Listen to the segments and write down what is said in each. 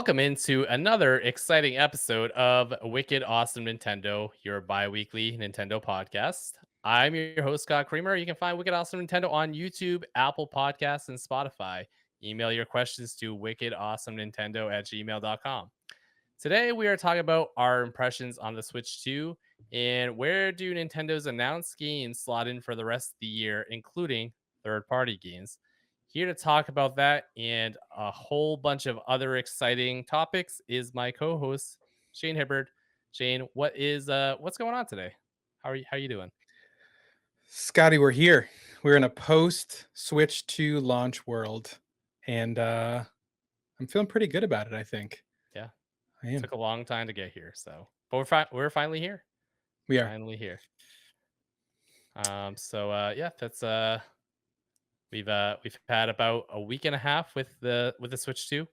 Welcome into another exciting episode of Wicked Awesome Nintendo, your bi-weekly Nintendo podcast. I'm your host, Scott Creamer. You can find Wicked Awesome Nintendo on YouTube, Apple Podcasts, and Spotify. Email your questions to wickedawesomenintendo@gmail.com. Today, we are talking about our impressions on the Switch 2 and where do Nintendo's announced games slot in for the rest of the year, including third party games. Here to talk about that and a whole bunch of other exciting topics is my co-host Shane Hibbard. Shane, what's going on today? How are you doing? Scotty, we're here. We're in a post Switch 2 launch world, and I'm feeling pretty good about it. I think Yeah, I am. took a long time to get here, but we're finally here. We are. Finally here. Yeah, that's we've had about a week and a half with the Switch 2.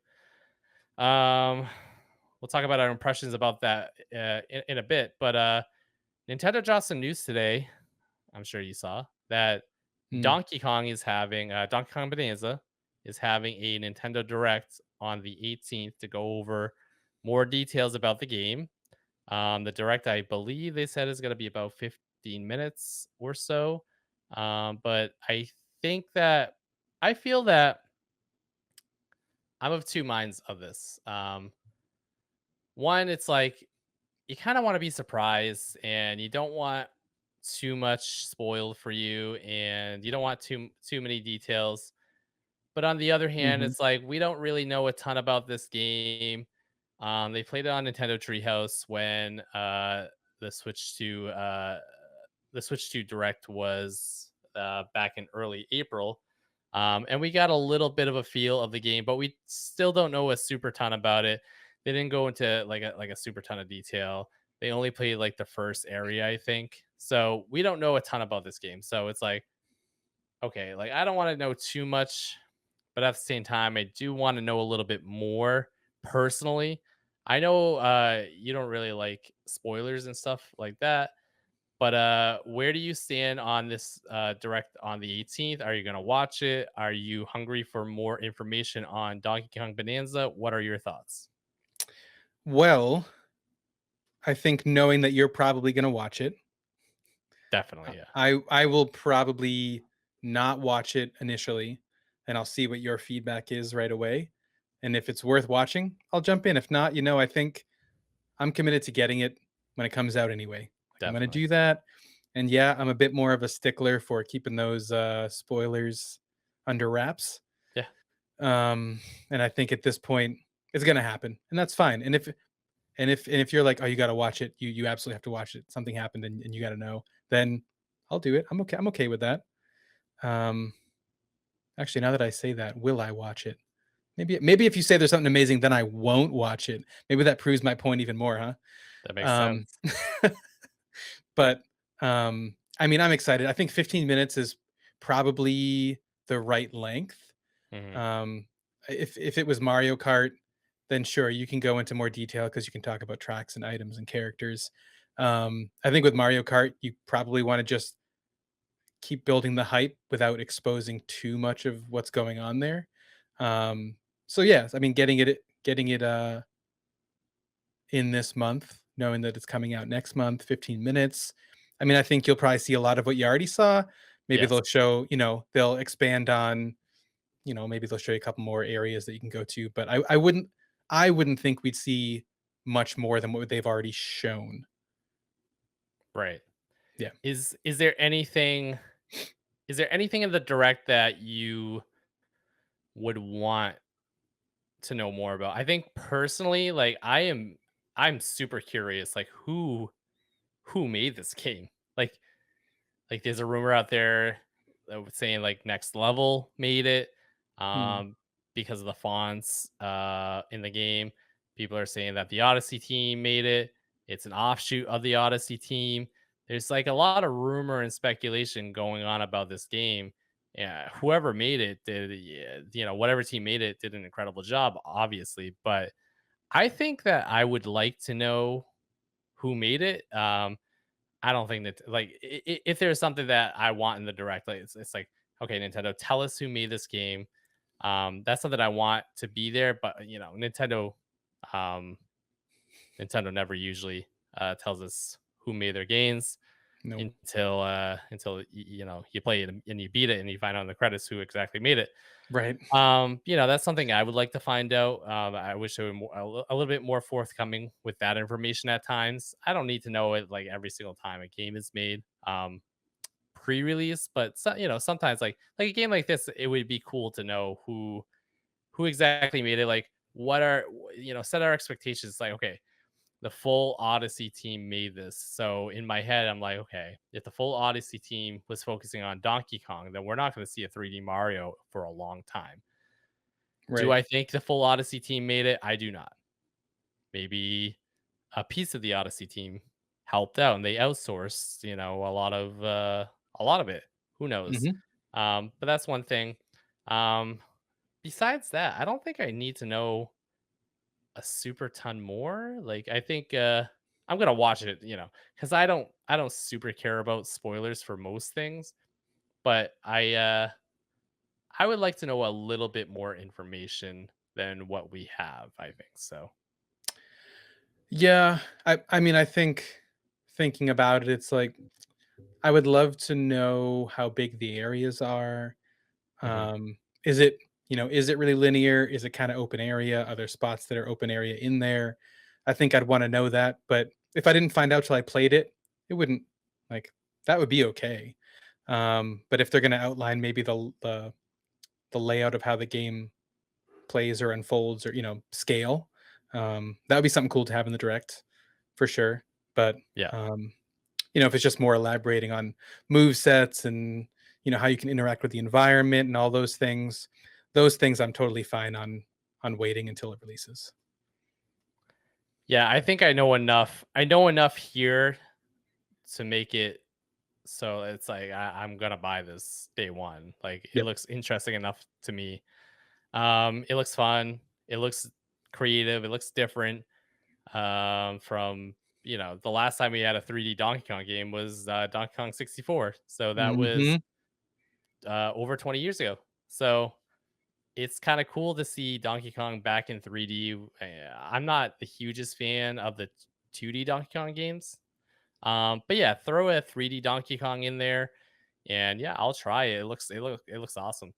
Um, we'll talk about our impressions about that in a bit, but Nintendo dropped some news today. I'm sure you saw that Mm. Donkey Kong Bonanza is having a Nintendo Direct on the 18th to go over more details about the game. The Direct, I believe they said is going to be about 15 minutes or so. But think that I feel that I'm of two minds of this. One, it's like you kind of want to be surprised and you don't want too much spoiled for you and you don't want too many details. But on the other hand, Hmm. it's like we don't really know a ton about this game. They played it on Nintendo Treehouse when the Switch 2 the Switch 2 Direct was back in early April. And we got a little bit of a feel of the game, but we still don't know a super ton about it. They didn't go into like a super ton of detail. They only played like the first area, I think. So we don't know a ton about this game. So it's like, okay, like I don't want to know too much, but at the same time, I do want to know a little bit more personally. I know you don't really like spoilers and stuff like that, but where do you stand on this direct on the 18th? Are you going to watch it? Are you hungry for more information on Donkey Kong Bonanza? What are your thoughts? Well, I think knowing that you're probably going to watch it, Definitely, yeah. I will probably not watch it initially, and I'll see what your feedback is right away. And if it's worth watching, I'll jump in. If not, I think I'm committed to getting it when it comes out anyway. Like I'm going to Definitely. do that. And yeah, I'm a bit more of a stickler for keeping those spoilers under wraps. Yeah, Um, and I think at this point it's going to happen, and that's fine. And if you're like, oh, you got to watch it, you absolutely have to watch it. Something happened, and you got to know. Then I'll do it. I'm okay. I'm okay with that. Um, Actually, now that I say that, will I watch it? Maybe if you say there's something amazing, then I won't watch it. Maybe that proves my point even more, huh? that makes Um, sense. but I mean, I'm excited. I think 15 minutes is probably the right length. Hmm. Um, if it was Mario Kart, then sure you can go into more detail because you can talk about tracks and items and characters. I think with Mario Kart, you probably want to just keep building the hype without exposing too much of what's going on there. So yeah, I mean, getting it in this month, knowing that it's coming out next month, 15 minutes. I mean, I think you'll probably see a lot of what you already saw. Maybe Yes. they'll show, they'll expand on, maybe they'll show you a couple more areas that you can go to, but I wouldn't think we'd see much more than what they've already shown. Right. Yeah. Is there anything? Is there anything in the direct that you would want to know more about? I think personally, like I'm super curious, like who made this game? Like there's a rumor out there that was saying like Next Level made it Hmm. um because of the fonts in the game. People are saying that the Odyssey team made it. It's an offshoot of the Odyssey team. There's like a lot of rumor and speculation going on about this game. Yeah, whoever made it did, yeah, whatever team made it did an incredible job, obviously. But I think that I would like to know who made it. I don't think that like if there's something that I want in the direct, like it's like okay, Nintendo, tell us who made this game. That's something I want to be there, but Nintendo. Um, Nintendo never usually tells us who made their games No. until you play it and you beat it and you find out in the credits who exactly made it. Right. That's something I would like to find out. I wish they were a little bit more forthcoming with that information at times. I don't need to know it like every single time a game is made. Pre-release, but sometimes like a game like this, it would be cool to know who exactly made it. Like, set our expectations. Like, okay, the full Odyssey team made this. So in my head, I'm like, okay, if the full Odyssey team was focusing on Donkey Kong, then we're not going to see a 3D Mario for a long time. Do Right. I think the full Odyssey team made it? I do not. Maybe a piece of the Odyssey team helped out and they outsourced, a lot of it. Who knows? Mhm. But that's one thing. Um, Besides that, I don't think I need to know a super ton more. Like I think I'm gonna watch it, because I don't super care about spoilers for most things, but I would like to know a little bit more information than what we have, I think so. Yeah, I mean, I think thinking about it, it's like I would love to know how big the areas are. Hmm. Is it, is it really linear? Is it kind of open area? Are there spots that are open area in there? I think I'd want to know that, but if I didn't find out till I played it, it wouldn't like that would be okay. But if they're going to outline maybe the layout of how the game plays or unfolds or scale, that would be something cool to have in the direct for sure. But Yeah. um, if it's just more elaborating on move sets and how you can interact with the environment and all those things I'm totally fine on waiting until it releases. Yeah, I think I know enough here to make it so it's like I'm gonna buy this day one. Like it Yep. looks interesting enough to me. It looks fun. It looks creative. It looks different. From the last time we had a 3D Donkey Kong game was Donkey Kong 64. So that was Hmm. over 20 years ago. So it's kind of cool to see Donkey Kong back in 3D. I'm not the hugest fan of the 2D Donkey Kong games. But yeah, throw a 3D Donkey Kong in there, and yeah, I'll try it. It looks awesome.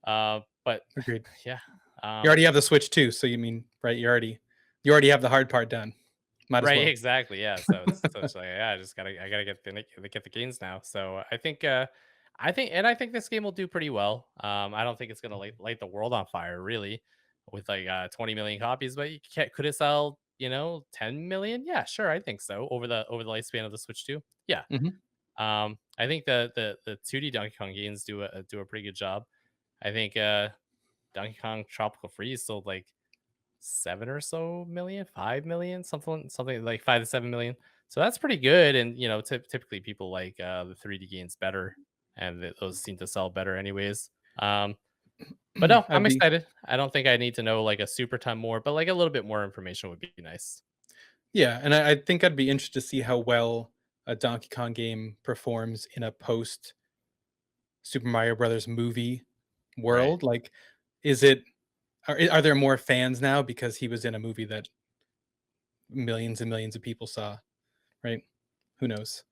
But Agreed. yeah, You um, already have the Switch too, so you mean right? You already have the hard part done. Might as right, well. exactly. Yeah, so it's like yeah, I gotta get the games now. So I think this game will do pretty well. I don't think it's gonna light the world on fire really, with like 20 million copies. But could it sell 10 million? Yeah, sure, I think so over the lifespan of the Switch 2. Yeah. Hmm. I think the 2D Donkey Kong games do a pretty good job. I think Donkey Kong Tropical Freeze sold like 7 or so million, 5 million, something like 5 to 7 million. So that's pretty good. And typically people like the 3D games better, and those seem to sell better anyways. But no, I'd I'm be excited. I don't think I need to know like a super ton more, but like a little bit more information would be nice. Yeah, and I think I'd be interested to see how well a Donkey Kong game performs in a post Super Mario Brothers movie Right. world. Like, is it are there more fans now because he was in a movie that millions and millions of people saw, right? Who knows?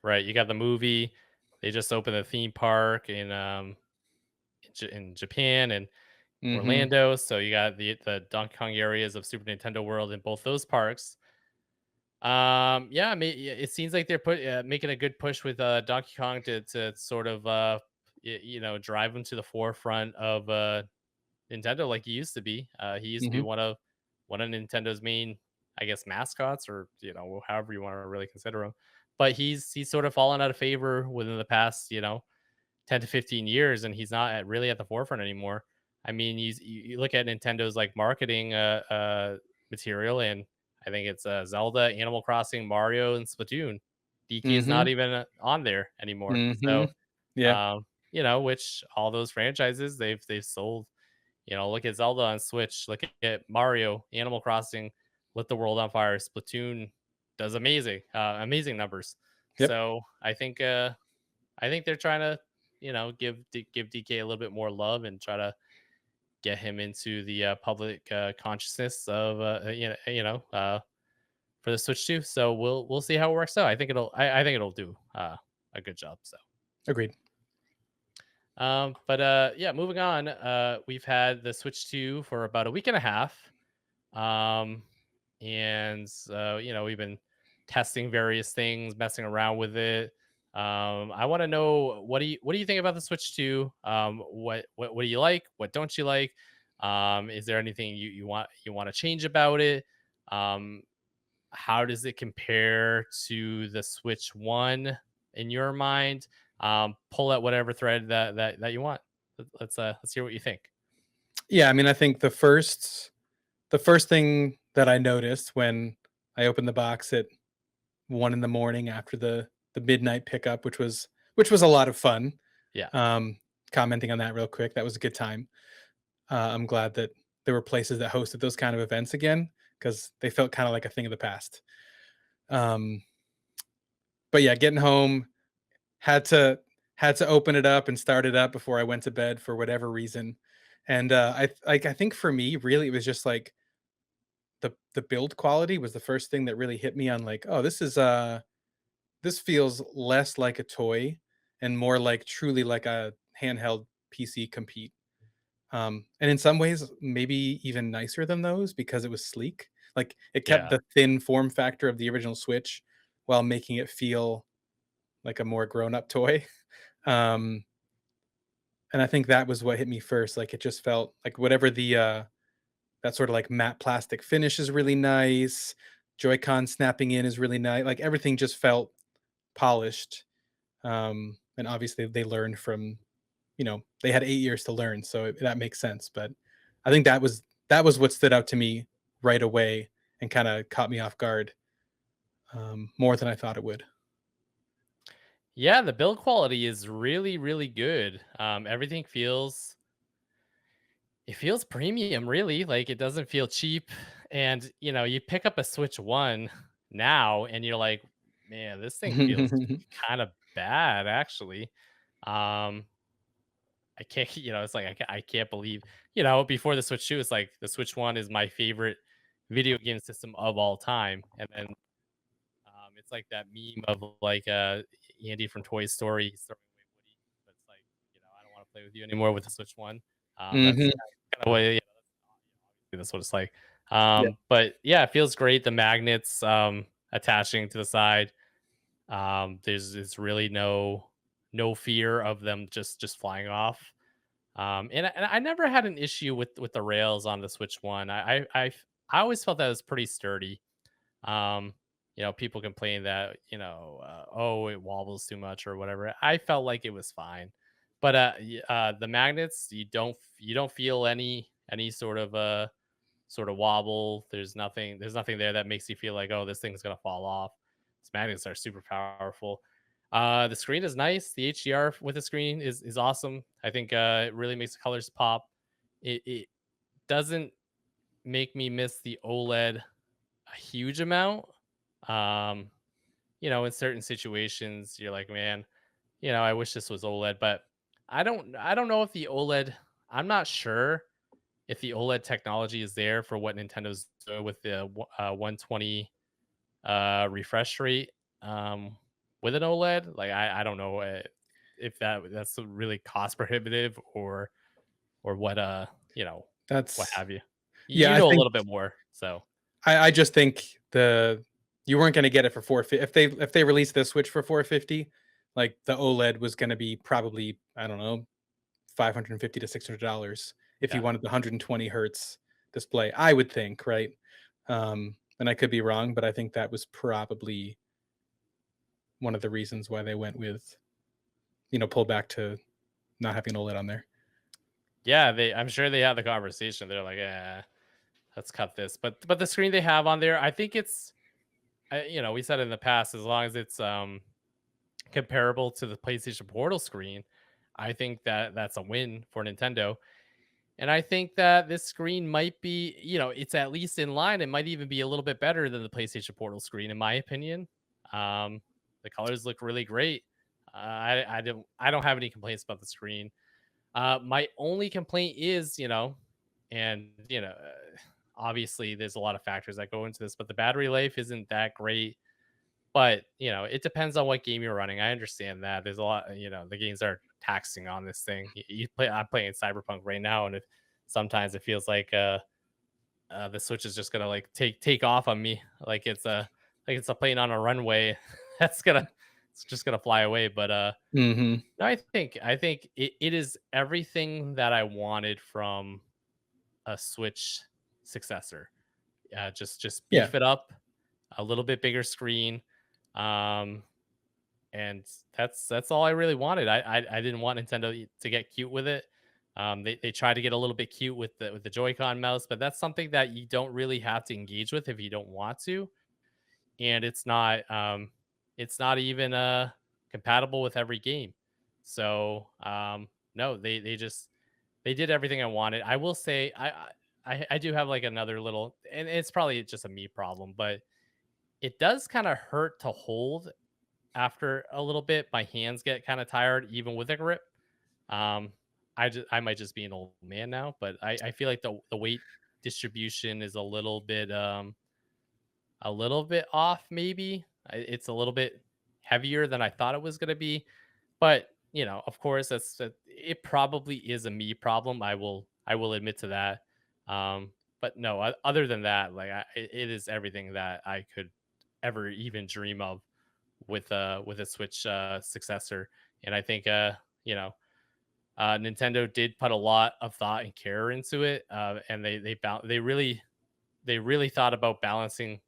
Right. You got the movie. They just opened a theme park in Japan and Mhm. Orlando. So you got the Donkey Kong areas of Super Nintendo World in both those parks. Yeah, it seems like they're making a good push with Donkey Kong to sort of drive him to the forefront of Nintendo like he used to be. He used to be Mhm. one of Nintendo's main, I guess, mascots, or however you want to really consider him. But he's sort of fallen out of favor within the past 10 to 15 years, and he's not really at the forefront anymore. I mean, you look at Nintendo's like marketing material, and I think it's Zelda, Animal Crossing, Mario, and Splatoon. DK is not Mhm. even on there anymore. So, Mhm. Yeah. which all those franchises they've sold. Look at Zelda on Switch. Look at Mario, Animal Crossing, lit the world on fire. Splatoon does amazing numbers. Yep. So I think they're trying to, give DK a little bit more love and try to get him into the public consciousness of for the Switch 2. So we'll see how it works out. I think it'll do a good job. So Agreed. yeah, moving on. We've had the Switch 2 for about a week and a half. Um and we've been testing various things, messing around with it. I want to know, what do you think about the Switch 2? What do you like? What don't you like? Is there anything you want to change about it? Um, how does it compare to the Switch 1 in your mind? Pull out whatever thread that you want. Let's hear what you think. Yeah, I mean, I think the first thing that I noticed when I opened the box at 1 in the morning after the midnight pickup, which was a lot of fun. Yeah. Um, Commenting on that real quick, that was a good time. I'm glad that there were places that hosted those kind of events again because they felt kind of like a thing of the past. Um, but yeah, getting home, had to had to open it up and start it up before I went to bed for whatever reason. And I think for me, really, it was just like the build quality was the first thing that really hit me on like, oh, this feels less like a toy and more like truly like a handheld PC compete. And in some ways, maybe even nicer than those because it was sleek. Like it kept Yeah. the thin form factor of the original Switch while making it feel like a more grown up toy. Um, and I think that was what hit me first. Like it just felt like whatever that sort of like matte plastic finish is really nice. Joy-Con snapping in is really nice. Like everything just felt polished. And obviously they learned from, they had 8 years to learn, so that makes sense. But I think that was what stood out to me right away and kind of caught me off guard, more than I thought it would. Yeah, the build quality is really, really good. Everything feels premium, really. Like it doesn't feel cheap. And you pick up a Switch One now, and you're like, man, this thing feels kind of bad, actually. Um, I can't, it's like I can't believe, before the Switch Two, it's like the Switch One is my favorite video game system of all time, and then it's like that meme of like Andy from Toy Story, he's throwing away Woody, but it's like, I don't want to play with you anymore with the Switch One. That's Hmm. kind of way, that's what it's like. Yeah, But yeah, it feels great. The magnets attaching to the side. There's really no fear of them just flying off. And I never had an issue with the rails on the Switch One. I always felt that it was pretty sturdy. um People complain that, oh, it wobbles too much or whatever. I felt like it was fine. But the magnets, you don't feel any sort of wobble. There's nothing there that makes you feel like, oh, this thing's gonna fall off. These magnets are super powerful. The screen is nice. The HDR with the screen is awesome. I think it really makes the colors pop. It doesn't make me miss the OLED a huge amount. Um, in certain situations, you're like, man, I wish this was OLED, but I don't know if the OLED. I'm not sure if the OLED technology is there for what Nintendo's doing with the 120 refresh rate with an OLED. Like I don't know if that's really cost prohibitive or what what that's have you. yeah. You I know a think little bit more, so I just think the you weren't going to get it for 450 if they released the Switch for 450. Like the OLED was going to be probably, I don't know, 550 to $600 if you yeah. wanted the 120 hertz display, I would think, right? And I could be wrong, but I think that was probably one of the reasons why they went with, pulled back to not having an OLED on there. Yeah, I'm sure they had the conversation. They're like, "Yeah, let's cut this." But the screen they have on there, I think it's we said in the past, as long as it's comparable to the PlayStation Portal screen, I think that that's a win for Nintendo. And I think that this screen might be, it's at least in line. It might even be a little bit better than the PlayStation Portal screen, in my opinion. Um, the colors look really great. I don't have any complaints about the screen. My only complaint is, and obviously there's a lot of factors that go into this, but the battery life isn't that great. But it depends on what game you're running. I understand that there's a lot. The games are taxing on this thing. You play. I'm playing Cyberpunk right now, and sometimes it feels like the Switch is just gonna like take off on me, like it's a plane on a runway that's gonna it's just gonna fly away. But Mhm. no, I think it is everything that I wanted from a Switch successor. Just Yeah. beef it up, a little bit bigger screen, um, and that's all I really wanted. I didn't want Nintendo to get cute with it. They tried to get a little bit cute with the Joy-Con mouse, but that's something that you don't really have to engage with if you don't want to, and it's not even compatible with every game. So no, they did everything I wanted. I will say I do have like another little, and it's probably just a me problem, but it does kind of hurt to hold after a little bit. My hands get kind of tired even with a grip. Um, I might just be an old man now, but I feel like the weight distribution is a little bit off. Maybe it's a little bit heavier than I thought it was going to be, but of course, it probably is a me problem. I will admit to that. But no, other than that, like it is everything that I could ever even dream of with a Switch successor. And I think Nintendo did put a lot of thought and care into it, and they really thought about balancing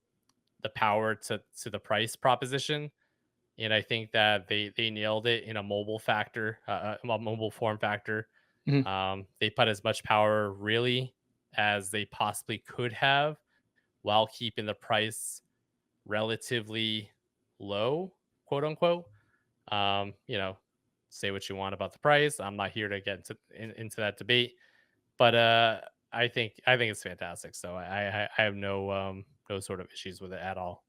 the power to the price proposition. And I think that they nailed it in a mobile factor, a mobile form factor. Mhm. They put as much power really as they possibly could have while keeping the price relatively low, quote unquote. Um, you know, say what you want about the price. I'm not here to get into that debate, but I think it's fantastic. So I have no sort of issues with it at all.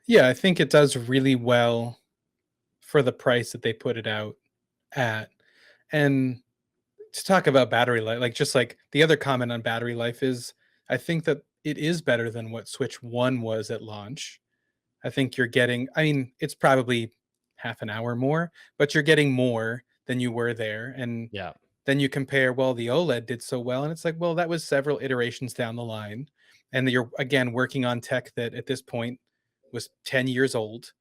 Yeah, I think it does really well for the price that they put it out at. And to talk about battery life, like, just like the other comment on battery life is, I think that it is better than what Switch 1 was at launch. I think you're getting, I mean, it's probably half an hour more, but you're getting more than you were there. And Yeah. then you compare, well, the OLED did so well, and it's like, well, that was several iterations down the line. And you're again working on tech that at this point was 10 years old.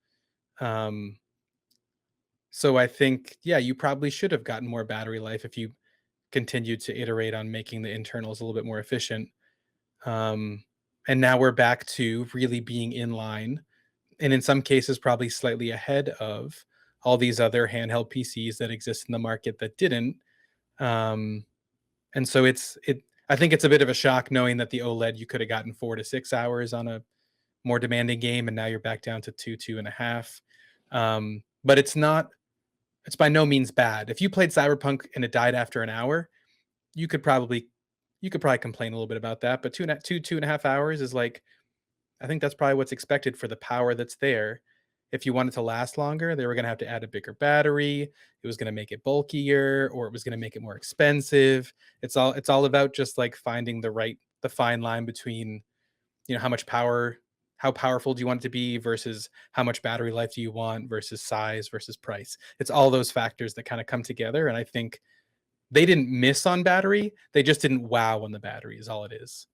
Um, so I think, yeah, you probably should have gotten more battery life if you continued to iterate on making the internals a little bit more efficient. Um, and now we're back to really being in line, and in some cases, probably slightly ahead of all these other handheld PCs that exist in the market that didn't. Um, and so I think it's a bit of a shock knowing that the OLED you could have gotten 4 to 6 hours on a more demanding game, and now you're back down to 2.5. But it's by no means bad. If you played Cyberpunk and it died after an hour, you could probably complain a little bit about that. But 2.5 hours is like, I think that's probably what's expected for the power that's there. If you want it to last longer, they were going to have to add a bigger battery. It was going to make it bulkier, or it was going to make it more expensive. It's all about just like finding the fine line between, how much power, how powerful do you want it to be versus how much battery life do you want versus size versus price. It's all those factors that kind of come together, and I think they didn't miss on battery. They just didn't wow on the battery is all it is.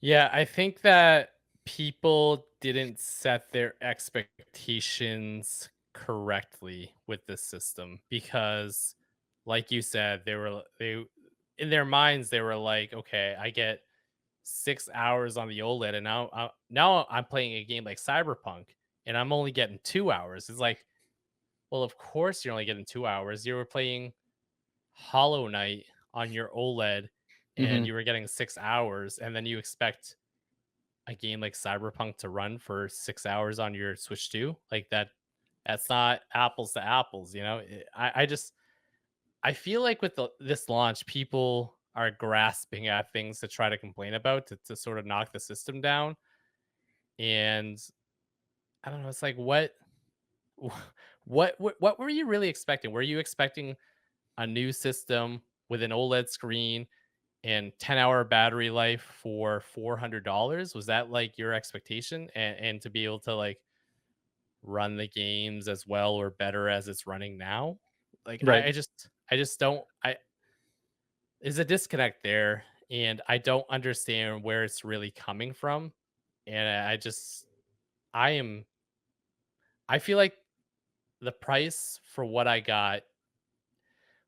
Yeah, I think that people didn't set their expectations correctly with this system because like you said, they in their minds they were like, okay, I get 6 hours on the OLED and now I'm playing a game like Cyberpunk and I'm only getting 2 hours. It's like, well, of course you're only getting 2 hours. You were playing Hollow Knight on your OLED and Mhm. you were getting 6 hours and then you expect a game like Cyberpunk to run for 6 hours on your Switch 2? Like that's not apples to apples, you know? I feel like with this launch, people are grasping at things to try to complain about to sort of knock the system down. And I don't know, it's like what what were you really expecting? Were you expecting a new system with an OLED screen and 10-hour battery life for $400? Was that like your expectation? And to be able to like run the games as well or better as it's running now? Like Right. I just don't I there's a disconnect there and I don't understand where it's really coming from. And I am I feel like the price for what I got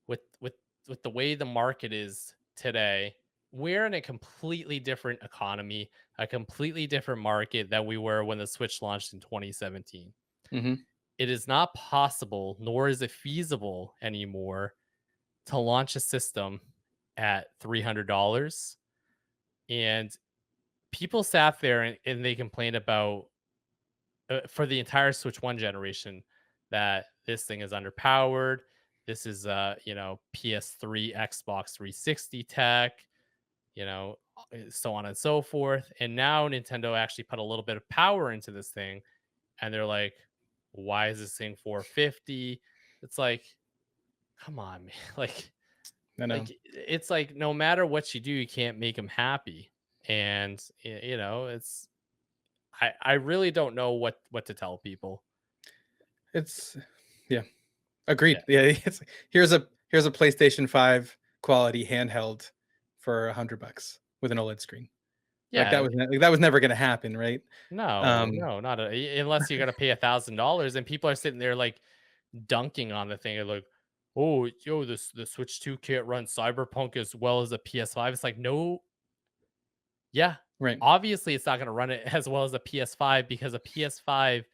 with with the way the market is today, we're in a completely different economy, a completely different market than we were when the Switch launched in 2017. Mhm. It is not possible, nor is it feasible anymore to launch a system at $300. And people sat there and they complained about for the entire Switch 1 generation that this thing is underpowered. This is PS3, Xbox 360 tech, so on and so forth. And now Nintendo actually put a little bit of power into this thing and they're like, why is this thing 450? It's like, come on, man. I know. It's like no matter what you do, you can't make them happy. And it's I really don't know what to tell people. It's yeah, Yeah. agreed. Yeah, it's here's a PlayStation 5 quality handheld for $100 with an OLED screen. Like, Yeah. that was never gonna happen, right? No, Um, no, not unless you're gonna pay $1,000 and people are sitting there like dunking on the thing and like, oh, yo, the Switch 2 can't run Cyberpunk as well as a PS5. It's like, no, yeah, right. obviously it's not gonna run it as well as a PS5 because a PS5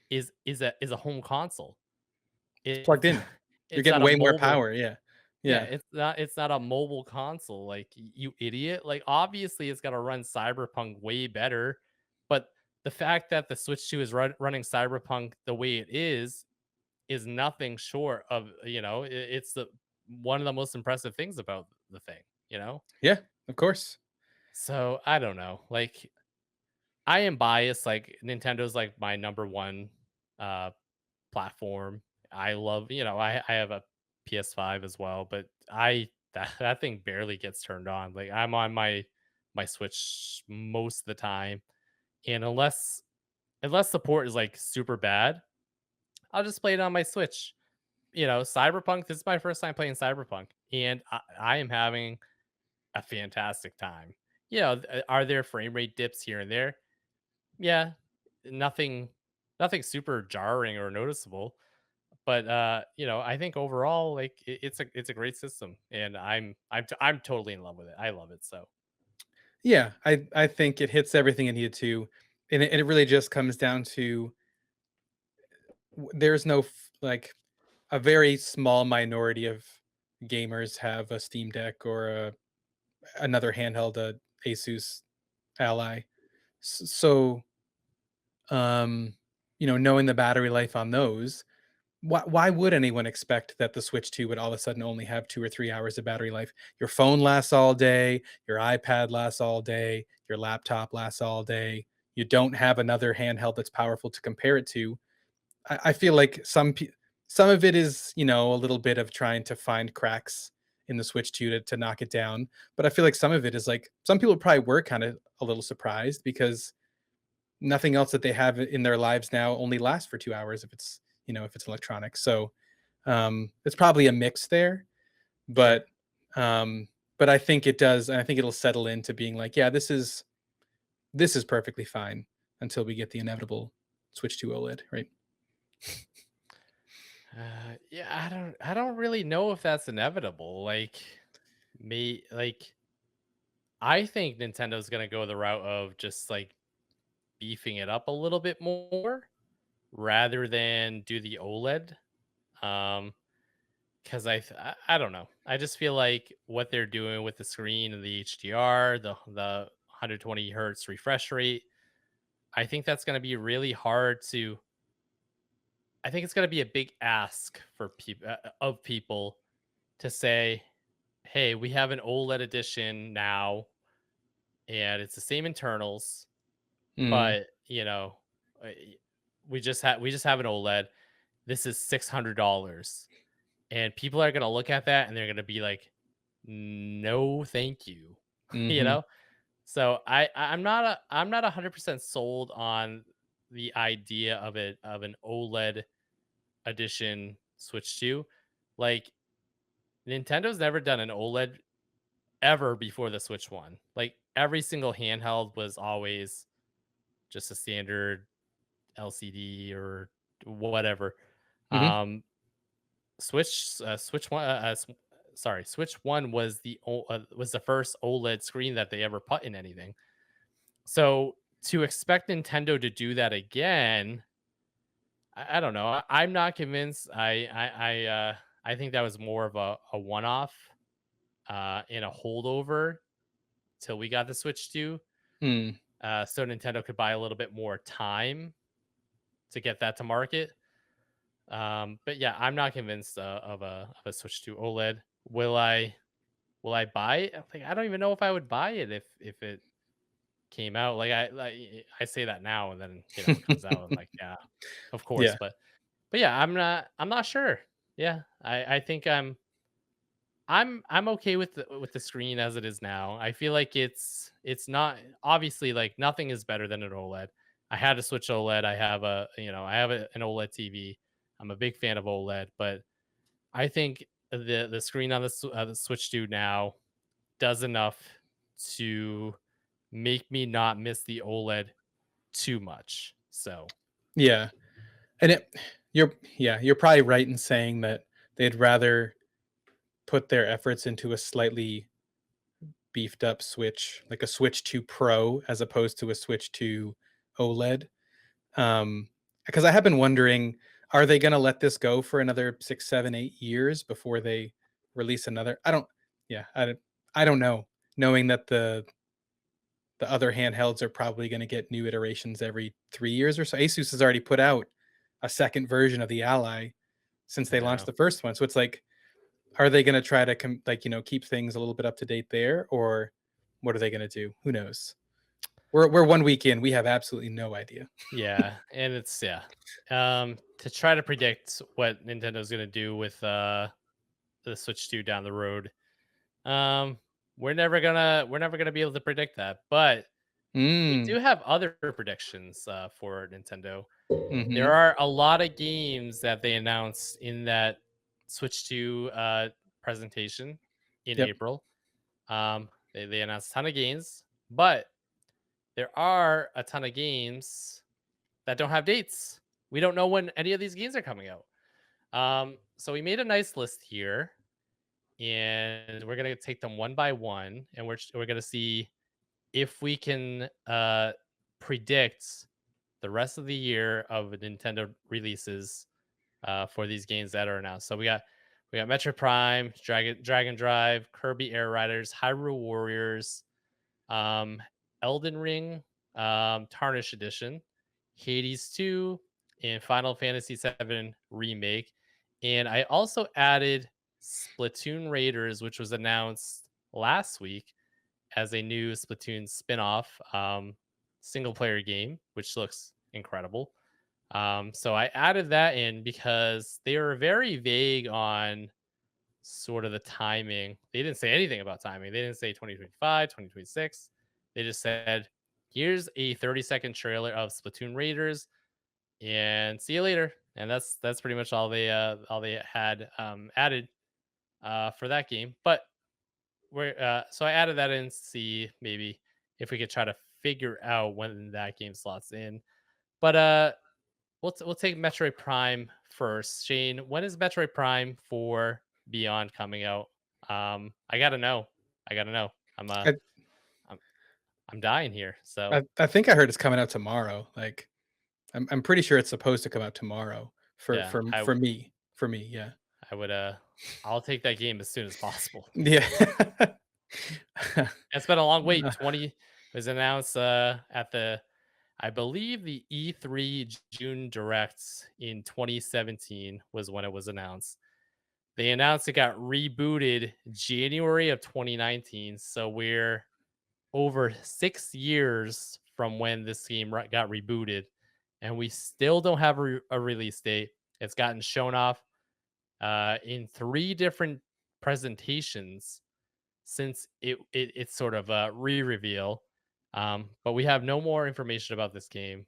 is a home console. It's plugged It's in. You're it's getting not a way more mobile. power, yeah. Yeah, Yeah. it's not a mobile console, like, you idiot. Like, obviously, it's gonna run Cyberpunk way better, but the fact that the Switch 2 is running Cyberpunk the way it is nothing short of, it's the one of the most impressive things about the thing, you know? Yeah, of course. So, I don't know, like, I am biased, like, Nintendo's, like, my number 1, uh platform. I love, I have a PS5 as well, but that thing barely gets turned on. Like I'm on my Switch most of the time, and unless support is like super bad, I'll just play it on my Switch. Cyberpunk. This is my first time playing Cyberpunk, and I am having a fantastic time. Are there frame rate dips here and there? Yeah, nothing, nothing super jarring or noticeable. But, I think overall, like, it's a great system, and I'm totally in love with it. I love it, so Yeah, I think it hits everything it needed to, and it really just comes down to there's no like a very small minority of gamers have a Steam Deck or another handheld, a Asus Ally. So, um, knowing the battery life on those, why would anyone expect that the Switch 2 would all of a sudden only have 2 or 3 hours of battery life? Your phone lasts all day, your iPad lasts all day, your laptop lasts all day. You don't have another handheld that's powerful to compare it to. I feel like some of it is, a little bit of trying to find cracks in the Switch 2 to knock it down, but I feel like some of it is, like, some people probably were kinda a little surprised because nothing else that they have in their lives now only lasts for 2 hours if it's electronic. So, it's probably a mix there, sure. but, but I think it does, and I think it'll settle into being like, "Yeah, this is perfectly fine," until we get the inevitable switch to OLED, right? Yeah, I don't really know if that's inevitable. Like, I think Nintendo's gonna go the route of just, like, beefing it up a little bit more rather than do the OLED. Um, 'Cause I don't know. I just feel like what they're doing with the screen and the HDR, the 120 hertz refresh rate, I think that's gonna be really hard to I think it's gonna be a big ask for people of people to say, "Hey, we have an OLED edition now, and it's the same internals, Mhm. but uh, we just have an OLED. This is $600." And people are gonna look at that and they're gonna be like, no, thank you. you Mhm. know? So I'm not 100% sold on the idea of it of an OLED edition Switch 2. Like Nintendo's never done an OLED ever before the Switch 1. Like every single handheld was always just a standard LCD or whatever. Mhm. Um Switch 1 Switch 1 was was the first OLED screen that they ever put in anything. So to expect Nintendo to do that again, I don't know. I'm not convinced. I think that was more of a one off and a holdover till we got the Switch 2. Mm. So Nintendo could buy a little bit more time to get that to market. But yeah, I'm not convinced of a Switch 2 OLED. Will I buy it? Like, I don't even know if I would buy it if it came out. I say that now and then it comes out and like yeah, of course. Yeah. But yeah, I'm not sure. Yeah, I think I'm okay with the screen as it is now. I feel like it's not obviously like nothing is better than an OLED. I had a Switch OLED. I have I have an OLED TV. I'm a big fan of OLED, but I think the screen on the Switch 2 now does enough to make me not miss the OLED too much. So Yeah. And it you're yeah, you're probably right in saying that they'd rather put their efforts into a slightly beefed up Switch, like a Switch 2 Pro as opposed to a Switch 2 OLED. Because I have been wondering, are they gonna let this go for another 6, 7, 8 years before they release another? I don't yeah, I don't know, knowing that the other handhelds are probably gonna get new iterations every 3 years or so. Asus has already put out a second version of the Ally since they launched yeah, the first one. So it's like, are they gonna try to keep things a little bit up to date there, or what are they gonna do? Who knows? We're 1 week in, we have absolutely no idea. yeah, and it's yeah. To try to predict what Nintendo's gonna do with the Switch 2 down the road, um, we're never gonna be able to predict that. But we Mm, do have other predictions for Nintendo. There mhm, are a lot of games that they announced in that Switch 2 presentation in yep. April. They announced a ton of games, but there are a ton of games that don't have dates. We don't know when any of these games are coming out. So we made a nice list here, and we're gonna take them one by one, and we're gonna see if we can predict the rest of the year of Nintendo releases for these games that are announced. So we got Metroid Prime, Dragon Drive, Kirby Air Riders, Hyrule Warriors, um, Elden Ring, Tarnish Edition, Hades 2, and Final Fantasy 7 Remake. And I also added Splatoon Raiders, which was announced last week as a new Splatoon spin-off single player game, which looks incredible. So I added that in because they were very vague on sort of the timing. They didn't say anything about timing. They didn't say 2025, 2026. They just said, here's a 30-second trailer of Splatoon Raiders and see you later. And that's pretty much all they had added for that game. But we're so I added that in to see maybe if we could try to figure out when that game slots in. But we'll take Metroid Prime first. Shane, when is Metroid Prime for Beyond coming out? I gotta know. I gotta know. I I'm I'm dying here. So I think I heard it's coming out tomorrow, like, I'm pretty sure it's supposed to come out tomorrow yeah, for me, yeah. I would I'll take that game as soon as possible. Yeah. It's been a long wait. 20 was announced at the I believe the E3 June Directs in 2017 was when it was announced. They announced it got rebooted January of 2019, so we're over 6 years from when this game got rebooted, and we still don't have a release date. It's gotten shown off in 3 different presentations, since it's sort of a re-reveal. But we have no more information about this game.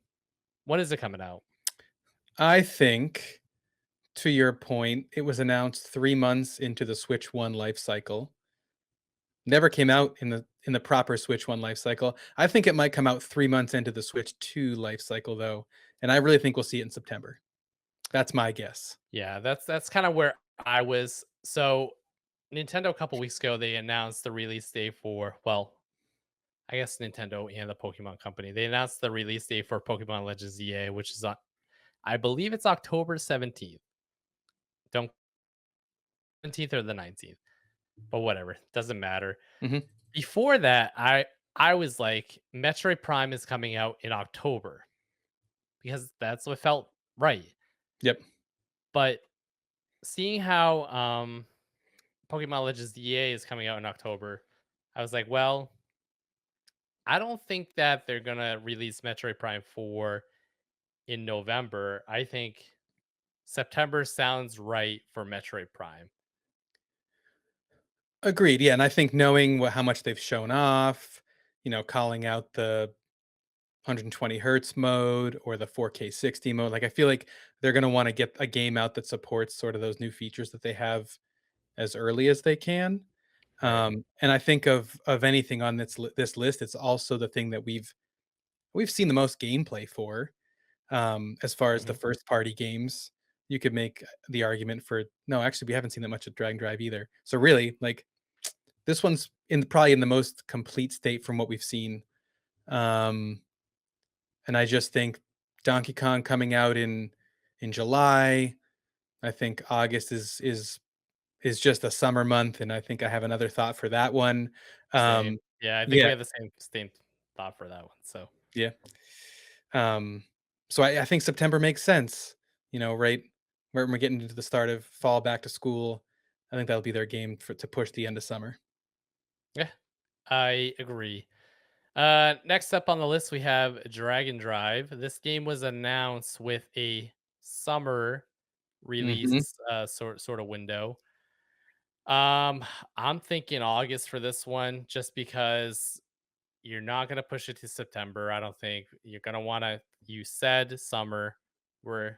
When is it coming out? I think, to your point, it was announced 3 months into the Switch 1 life cycle. Never came out in the proper Switch 1 life cycle. I think it might come out 3 months into the Switch 2 life cycle, though, and I really think we'll see it in September. That's my guess. Yeah, that's kind of where I was. So Nintendo a couple weeks ago they announced the release date for, well, I guess Nintendo and the Pokemon Company. They announced the release date for Pokemon Legends EA, which is on, I believe it's October 17th. Don't 17th or the 19th, but whatever, doesn't matter. Mhm. Before that, I was like, Metroid Prime is coming out in October because that's what felt right. Yep. But seeing how Pokemon Legends EA is coming out in October, I was like, well, I don't think that they're gonna release Metroid Prime 4 in November. I think September sounds right for Metroid Prime. Agreed, yeah, and I think knowing how much they've shown off, calling out the 120 hertz mode or the 4K 60 mode, like, I feel like they're gonna wanna get a game out that supports sort of those new features that they have as early as they can. Right. And I think of anything on this list, it's also the thing that we've seen the most gameplay for, as far as the Mhm. first party games. You could make the argument for no, actually, we haven't seen that much of Dragon Drive either. So really, like, this one's probably in the most complete state from what we've seen. Um, and I just think Donkey Kong coming out in July. I think August is just a summer month, and I think I have another thought for that one. Same. Um, Yeah, I think we yeah, have the same thought for that one. So yeah. Um, so I think September makes sense. Right where we're getting into the start of fall, back to school. I think that'll be their game to push the end of summer. yeah, I agree. Next up on the list we have Dragon Drive. This game was announced with a summer Hmm. release sort of window. Um, I'm thinking August for this one, just because you're not gonna push it to September. I don't think you're gonna want to. You said summer. We're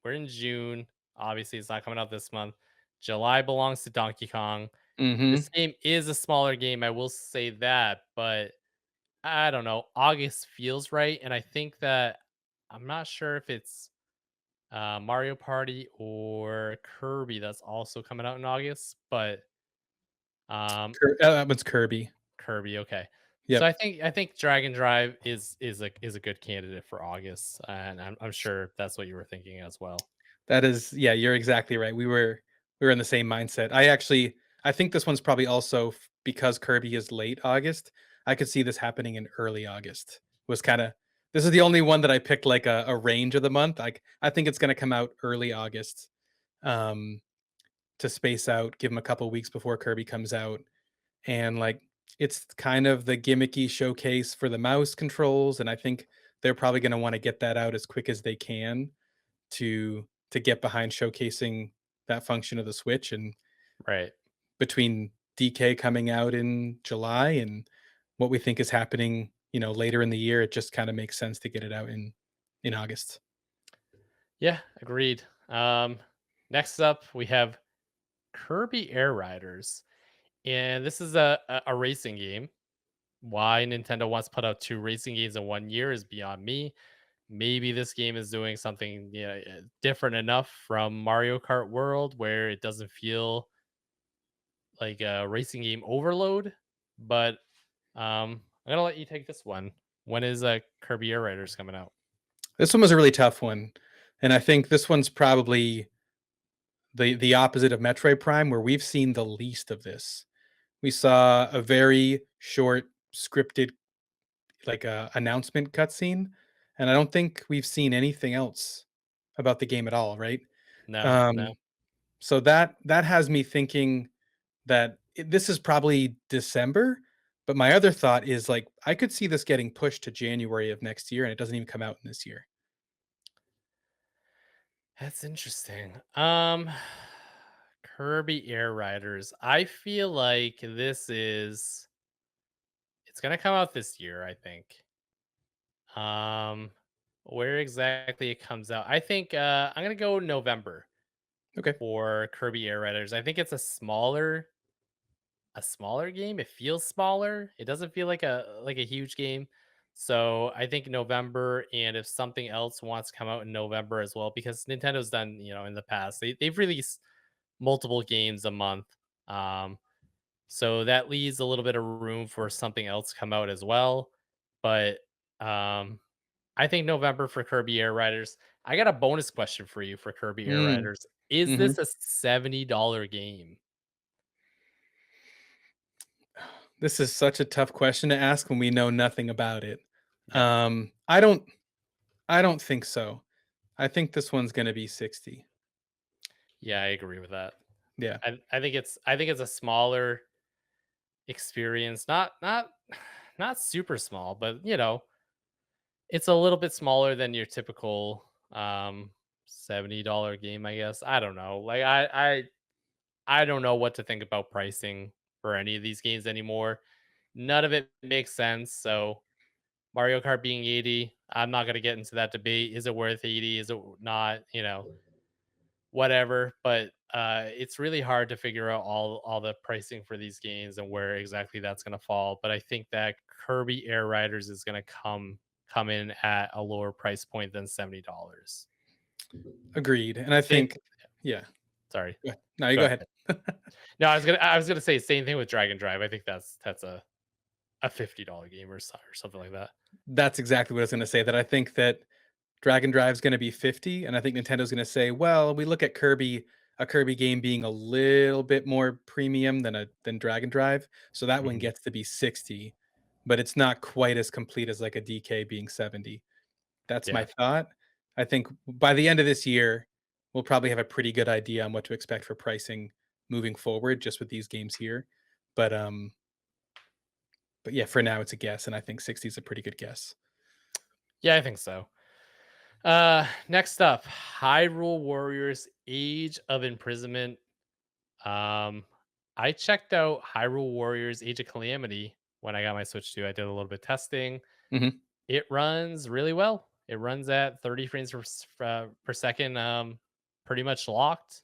we're in June. Obviously, it's not coming out this month. July belongs to Donkey Kong. Hmm. This game is a smaller game. I will say that, but I don't know. August feels right, and I think that I'm not sure if it's Mario Party or Kirby that's also coming out in August, but um, That one's Kirby. Kirby. Okay, so Yep. I think Dragon Drive is a good candidate for August, and I'm sure that's what you were thinking as well. That is, yeah, you're exactly right. We were in the same mindset. I think this one's probably also because Kirby is late August. I could see this happening in early August. Was kind of This is the only one that I picked like a range of the month. Like I think it's going to come out early August, um, to space out, give them a couple weeks before Kirby comes out, and like it's kind of the gimmicky showcase for the mouse controls, and I think they're probably going to want to get that out as quick as they can to get behind showcasing that function of the Switch. And Right. between DK coming out in July and what we think is happening, later in the year, it just kind of makes sense to get it out in August. Yeah, agreed. Next up we have Kirby Air Riders, and this is a racing game. Why Nintendo wants to put out two racing games in 1 year is beyond me. Maybe this game is doing something, different enough from Mario Kart World where it doesn't feel like a racing game overload. But I'm gonna let you take this one. When is Kirby Air Riders coming out? This one was a really tough one, and I think this one's probably the opposite of Metroid Prime, where we've seen the least of this. We saw a very short scripted like a announcement cutscene, and I don't think we've seen anything else about the game at all, right? No, no. Um, so that has me thinking that this is probably December. But my other thought is like I could see this getting pushed to January of next year, and it doesn't even come out in this year. That's interesting. Kirby Air Riders. I feel like it's gonna come out this year, I think. Um where exactly it comes out. I think I'm gonna go November Okay. for Kirby Air Riders. I think it's a smaller game. It feels smaller. It doesn't feel like a huge game. So I think November, and if something else wants to come out in November as well, because Nintendo's done, in the past, they've released multiple games a month. Um, so that leaves a little bit of room for something else to come out as well. But um, I think November for Kirby Air Riders. I got a bonus question for you for Kirby Air Mm, Riders. Is mhm. this a $70 game? This is such a tough question to ask when we know nothing about it. Yeah. I don't think so. I think this one's gonna be 60. Yeah, I agree with that. Yeah. I think it's a smaller experience, not super small, but it's a little bit smaller than your typical $70 game, I guess. I don't know. Like I don't know what to think about pricing for any of these games anymore. None of it makes sense. So Mario Kart being 80, I'm not gonna get into that debate. Is it worth 80? Is it not? Whatever. But it's really hard to figure out all the pricing for these games and where exactly that's going to fall. But I think that Kirby Air Riders is going to come in at a lower price point than $70. Agreed, and I Same. think yeah. Sorry, Yeah. No, you go go ahead. ahead. No, I was gonna say same thing with Dragon Drive. I think that's a $50 game or something like that. That's exactly what I was gonna say, that I think that Dragon Drive's gonna be 50, and I think Nintendo's gonna say, "Well, we look at a Kirby game being a little bit more premium than Dragon Drive, so that one Mhm. gets to be 60, but it's not quite as complete as, like, a DK being 70." That's my Yeah. thought. I think by the end of this year, we'll probably have a pretty good idea on what to expect for pricing moving forward just with these games here, but, um but yeah, for now, it's a guess, and I think 60 is a pretty good guess. Yeah, I think so. Next up, Hyrule Warriors Age of Imprisonment. Um, I checked out Hyrule Warriors Age of Calamity when I got my Switch 2. I did a little bit of testing. Mhm. It runs really well. It runs at 30 frames per second, pretty much locked,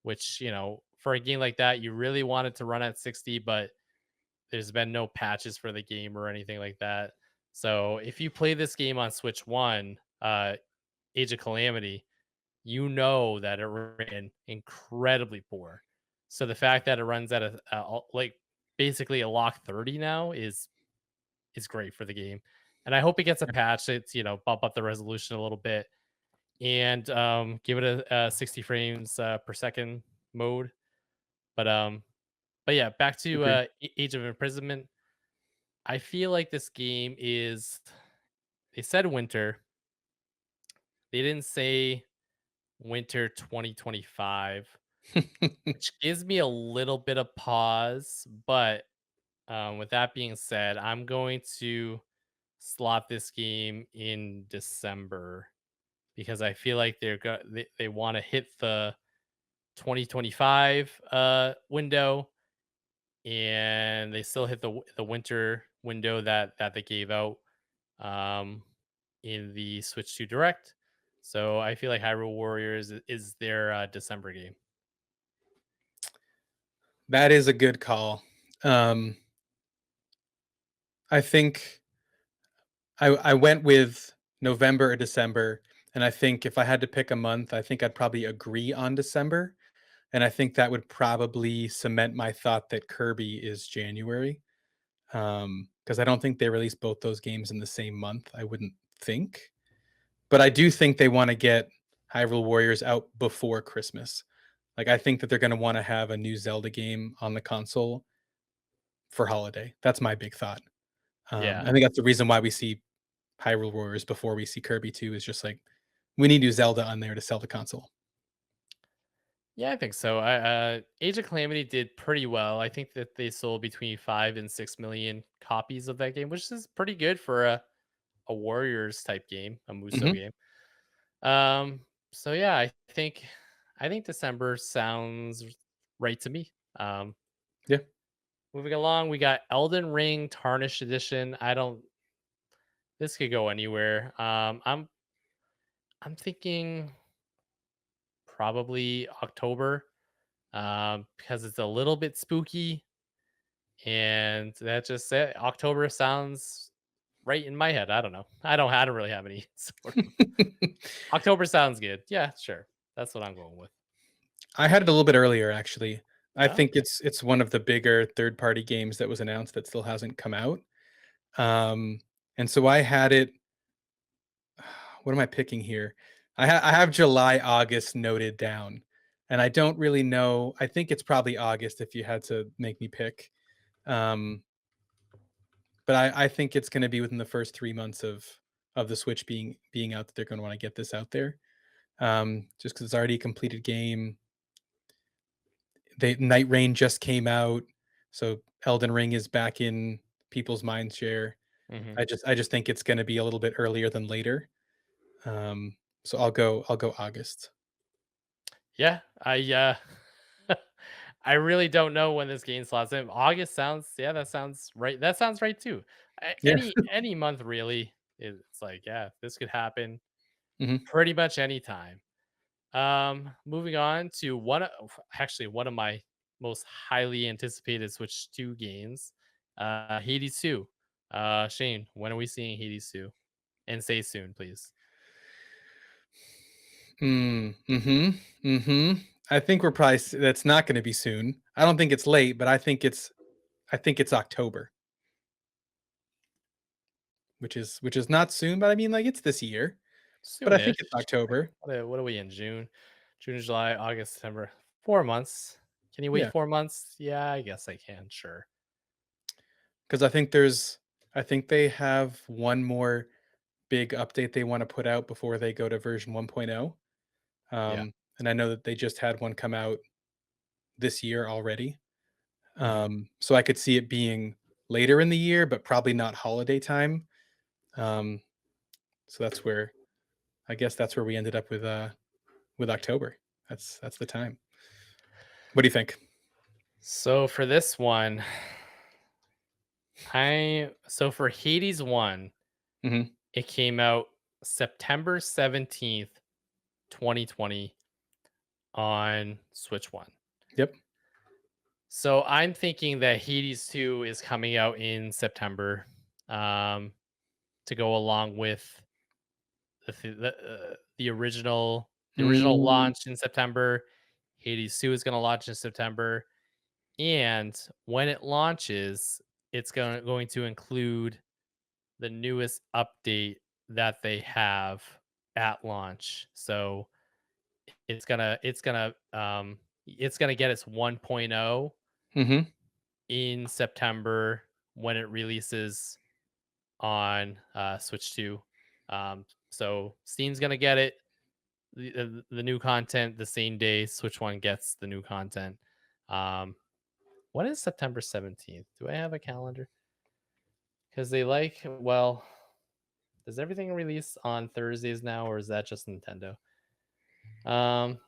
which, for a game like that, you really want it to run at 60, but there's been no patches for the game or anything like that. So if you play this game on Switch 1, Age of Calamity, you know that it ran incredibly poor. So the fact that it runs at like basically a lock 30 now is great for the game. And I hope it gets a patch. It's bump up the resolution a little bit and give it a 60 frames per second mode. But yeah, back to Agreed. Age of Imprisonment. I feel like this game is. They said winter. They didn't say winter 2025, which gives me a little bit of pause. But with that being said, I'm going to slot this game in December because I feel like they want to hit the 2025 window, and they still hit the winter window that they gave out um, in the Switch 2 Direct. So I feel like Hyrule Warriors is their December game. That is a good call. Um, I think I went with November or December, and I think if I had to pick a month, I think I'd probably agree on December, and I think that would probably cement my thought that Kirby is January, because I don't think they released both those games in the same month, I wouldn't think, but I do think they wanna get Hyrule Warriors out before Christmas. Like, I think that they're gonna wanna have a new Zelda game on the console for holiday. That's my big thought. Yeah. I think that's the reason why we see Hyrule Warriors before we see Kirby too, is just like, we need new Zelda on there to sell the console. Yeah, I think so. Age of Calamity did pretty well. I think that they sold between 5 and 6 million copies of that game, which is pretty good for a Warriors type game, a Muso Mhm. game. Um, so yeah, I think December sounds right to me. Yeah. Moving along, we got Elden Ring Tarnished Edition. I don't. This could go anywhere. I'm thinking probably October, because it's a little bit spooky, and that just October sounds right in my head. I don't know. I don't really have any sort of. October sounds good. Yeah, sure. That's what I'm going with. I had it a little bit earlier, actually. I Oh, think okay. it's one of the bigger third-party games that was announced that still hasn't come out. Um, and so I had it. What am I picking here? I have July, August noted down, and I don't really know. I think it's probably August if you had to make me pick. Um, but I think it's going to be within the first 3 months of the Switch being out that they're going to want to get this out there. Just because it's already a completed game. They Night Rain just came out, so Elden Ring is back in people's mind share. Hmm. I just think it's going to be a little bit earlier than later. Um, so I'll go August. Yeah, I really don't know when this game slots in. August sounds, yeah, that sounds right. That sounds right too. Yeah. Any month really. It's like, yeah, this could happen Mhm. pretty much any time. Moving on to actually one of my most highly anticipated Switch 2 games, Hades 2. Shane, when are we seeing Hades 2? And say soon, please. Mhm. Mhm. I think we're probably that's not gonna be soon. I don't think it's late, but I think it's October, which is not soon, but I mean, like, it's this year, but I think it's Soonish. October. What are we in June? June, July, August, September. 4 months. Can you wait Yeah, 4 months? Yeah, I guess I can. Sure. because I think they have one more big update they wanna put out before they go to version 1.0. Yeah. And I know that they just had one come out this year already. Hmm. So I could see it being later in the year, but probably not holiday time. Um, so I guess that's where we ended up with October. That's the time. What do you think? So for this one, for Hades 1, Mhm. it came out September 17th, 2020 on Switch 1. Yep. So I'm thinking that Hades 2 is coming out in September, um, to go along with the original Mm, launch in September. Hades 2 is going to launch in September, and when it launches, it's going to include the newest update that they have at launch. So it's gonna get its 1.0 mhm, in September when it releases on Switch 2. So Steam's gonna get it, the new content the same day Switch One gets the new content. Um, what is September 17th? Do I have a calendar? Because does everything release on Thursdays now, or is that just Nintendo? Um,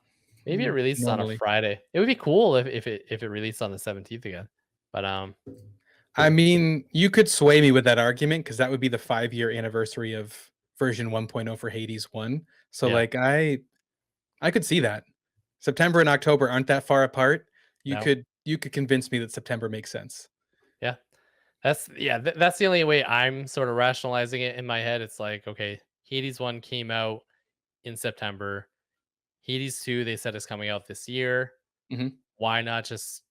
Maybe it releases on a normally. Friday. It would be cool if it released on the 17th again. But I mean, you could sway me with that argument because that would be the 5-year anniversary of version 1.0 for Hades 1. So, yeah, like, I could see that. September and October aren't that far apart. no, You could convince me that September makes sense. yeah. That's the only way I'm sort of rationalizing it in my head. It's like, okay, Hades 1 came out in September. Hades 2, they said is coming out this year. Mhm, Why not just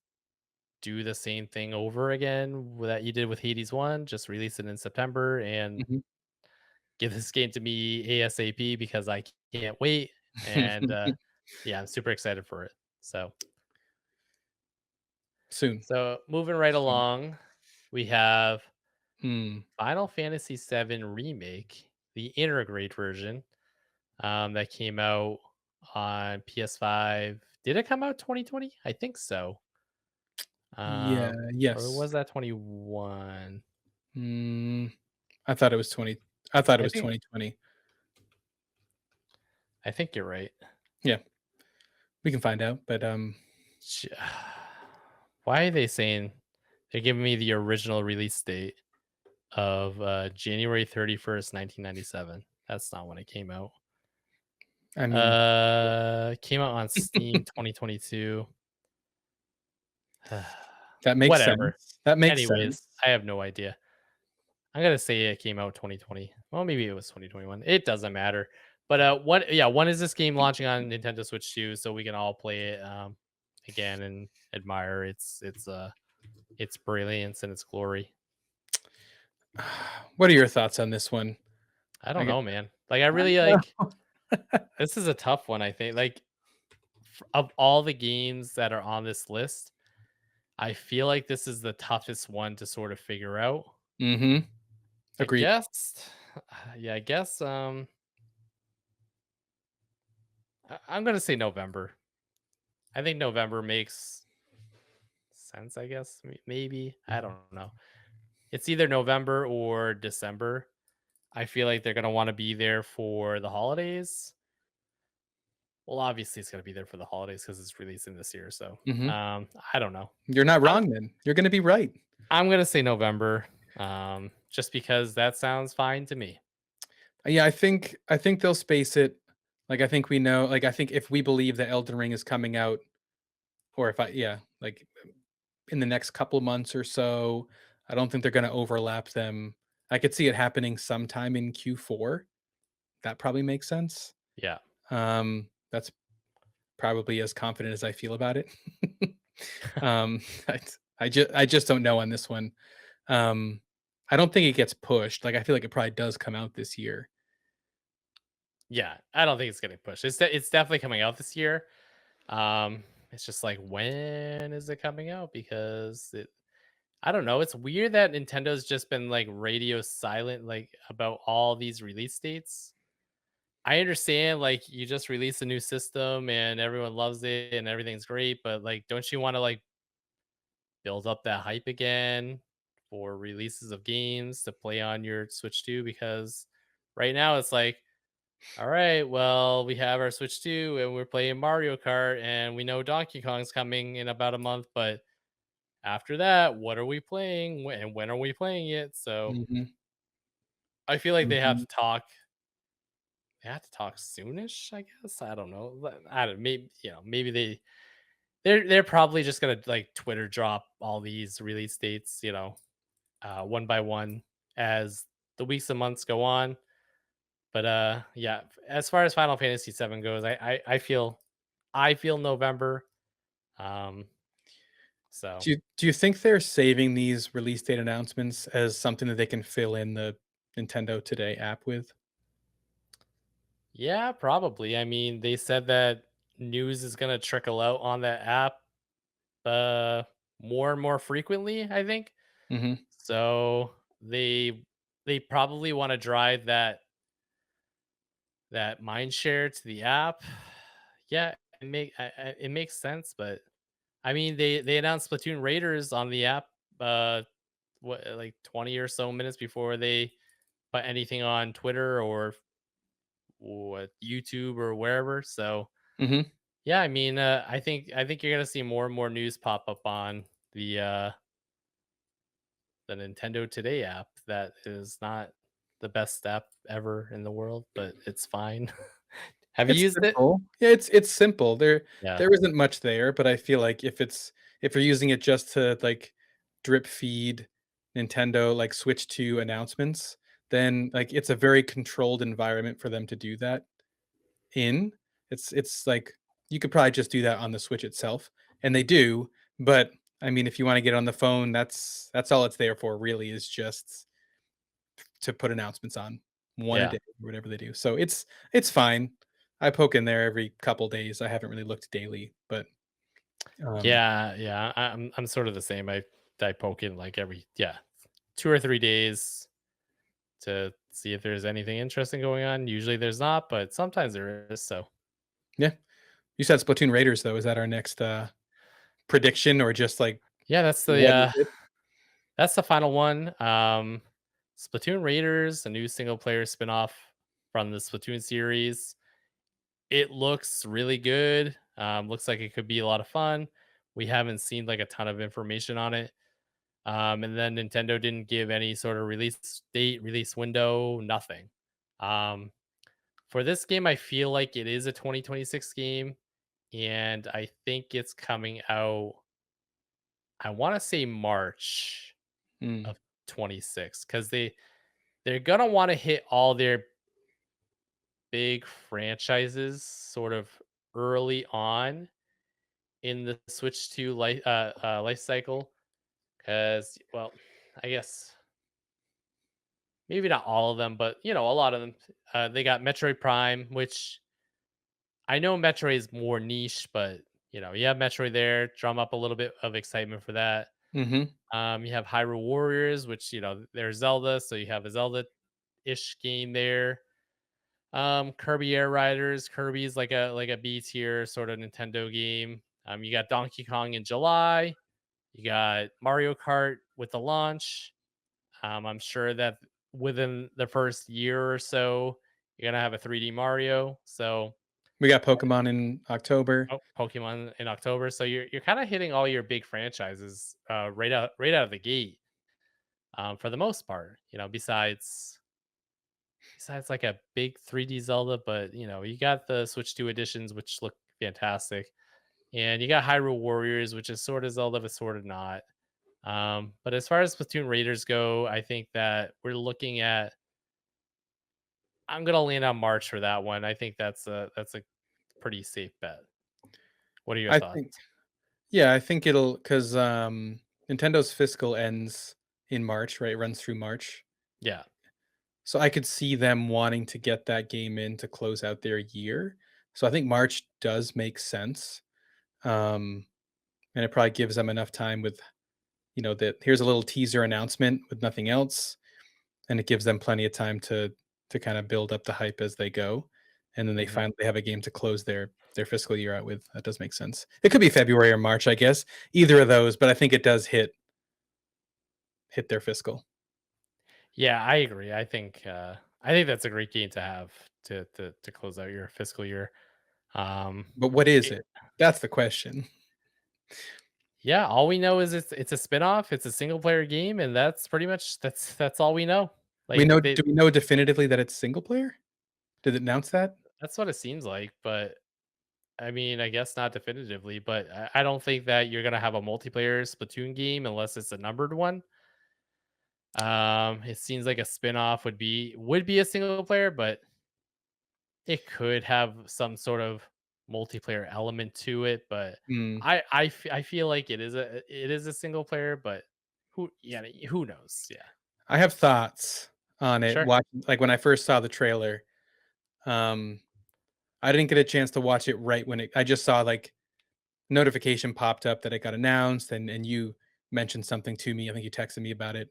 do the same thing over again that you did with Hades 1? Just release it in September and mhm. give this game to me ASAP because I can't wait. And yeah, I'm super excited for it. So, Soon, moving right soon. along, we have Mm, Final Fantasy VII Remake, the Intergrade version, that came out on PS5. Did it come out 2020? I think so. yeah, Or yes. was that 21? Mm, I thought it was 20 I thought it I was think 2020. I think you're right. Yeah, we can find out, but, J- Why are they saying they're giving me the original release date of January 31st, 1997? That's not when it came out. I mean, Came out on Steam 2022. that makes Whatever. sense. That makes Anyways, sense. I have no idea. I'm gonna say it came out 2020. Well, maybe it was 2021. It doesn't matter. But what? Yeah, when is this game launching on Nintendo Switch 2 so we can all play it again and admire its brilliance and its glory? What are your thoughts on this one? I don't Like, know, man. Like I I really don't like know. this is a tough one. I think like of all the games that are on this list, I feel like this is the toughest one to sort of figure out. Mhm. I Agreed. guess, yeah, I guess. I'm gonna say November. I think November makes sense. I guess maybe I don't know. It's either November or December. I feel like they're gonna want to be there for the holidays. Well, obviously it's gonna be there for the holidays because it's releasing this year. So Mhm. I don't know. You're not I'm wrong then. You're gonna be right. I'm gonna say November. Just because that sounds fine to me. Yeah, I think they'll space it. Like, I think we know like, I think if we believe that Elden Ring is coming out, or if I yeah, like, in the next couple months or so, I don't think they're gonna overlap them. I could see it happening sometime in Q4. That probably makes sense. Yeah. That's probably as confident as I feel about it. Um, I I just don't know on this one. Um, I don't think it gets pushed. Like, I feel like it probably does come out this year. Yeah, I don't think it's getting pushed. It's definitely coming out this year. It's just like when is it coming out? Because I don't know. It's weird that Nintendo's just been like radio silent like about all these release dates. I understand like you just release a new system and everyone loves it and everything's great, but like don't you want to like build up that hype again for releases of games to play on your Switch 2? Because right now it's like, all right, well, we have our Switch 2 and we're playing Mario Kart and we know Donkey Kong's coming in about a month, but after that, what are we playing? And when are we playing it? So Mhm, I feel like mhm. they have to talk soonish, I guess. I don't know. I don't maybe maybe they're probably just gonna like Twitter drop all these release dates, one by one as the weeks and months go on. But yeah, as far as Final Fantasy 7 goes, I feel November. Um, so Do you think they're saving these release date announcements as something that they can fill in the Nintendo Today app with? yeah, probably. I mean, they said that news is gonna trickle out on that app uh more and more frequently, I think. Mhm, So they probably want to drive that mind share to the app. Yeah, it makes sense, but I mean they announced Splatoon Raiders on the app what like 20 or so minutes before they put anything on Twitter or what YouTube or wherever. So mhm. yeah, I mean I think you're gonna see more and more news pop up on the uh the Nintendo Today app that is not the best app ever in the world, but it's fine. Have you It's used it? simple. Yeah, it's simple. There Yeah. there isn't much there, but I feel like if you're using it just to, like, drip feed Nintendo, like, Switch 2 announcements, then, like, it's a very controlled environment for them to do that in. It's like you could probably just do that on the Switch itself, and they do, but, I mean, if you wanna get on the phone, that's all it's there for really is just to put announcements on 1 a Yeah. day or whatever they do. So it's fine. I poke in there every couple days. I haven't really looked daily, but, um, Yeah, yeah. I'm sort of the same. I poke in like every 2 or 3 days to see if there's anything interesting going on. Usually there's not, but sometimes there is. So yeah. You said Splatoon Raiders, though. Is that our next, prediction or just, like, yeah, what is it? that's the final one. Splatoon Raiders, a new single player spinoff from the Splatoon series. It looks really good. Looks like it could be a lot of fun. we haven't seen like a ton of information on it. And then Nintendo didn't give any sort of release date, release window, nothing. Um, for this game, I feel like it is a 2026 game, and I think it's coming out. I want to say March Mm, of 26 because they're gonna want to hit all their big franchises sort of early on in the Switch 2 life cycle. Because, well, I guess maybe not all of them, but a lot of them. They got Metroid Prime, which I know Metroid is more niche, but you have Metroid there, drum up a little bit of excitement for that. mhm. You have Hyrule Warriors, which they're Zelda, so you have a Zelda-ish game there. Kirby Air Riders. Kirby's like a B tier sort of Nintendo game. You got Donkey Kong in July. You got Mario Kart with the launch. I'm sure that within the first year or so, you're gonna have a 3D Mario. So, We got Pokemon in October. oh, Pokemon in October. So you're kind of hitting all your big franchises right out of the gate. For the most part, besides like a big 3D Zelda, but you got the Switch 2 editions, which look fantastic, and you got Hyrule Warriors, which is sort of Zelda, but sort of not. But as far as Splatoon Raiders go, I think that we're looking at. I'm gonna land on March for that one. I think that's a pretty safe bet. What are your I think thoughts? yeah, I think it'll 'cause, Nintendo's fiscal ends in March, right? It runs through March. Yeah. So I could see them wanting to get that game in to close out their year. So I think March does make sense. Um, and it probably gives them enough time with, that here's a little teaser announcement with nothing else, and it gives them plenty of time to kind of build up the hype as they go. And then they Mhm. finally have a game to close their fiscal year out with. That does make sense. It could be February or March, I guess. Either of those, but I think it does hit their fiscal. Yeah, I agree. I think that's a great game to have to close out your fiscal year. Um, But what is it- it? That's the question. yeah, all we know is it's a spin-off, it's a single player game, and that's pretty much that's all we know. We Like know do we know definitively that it's single player? Did it announce that? that's what it seems like, but I mean, I guess not definitively, but I don't think that you're gonna have a multiplayer Splatoon game unless it's a numbered one. It seems like a spin-off would be a single player, but it could have some sort of multiplayer element to it. But Mm. I feel like it is a single player, but who knows? Yeah, I have thoughts on it. sure. Watch like, when I first saw the trailer, um, I didn't get a chance to watch it right when I just saw, like, notification popped up that it got announced, and you mentioned something to me. I think you texted me about it.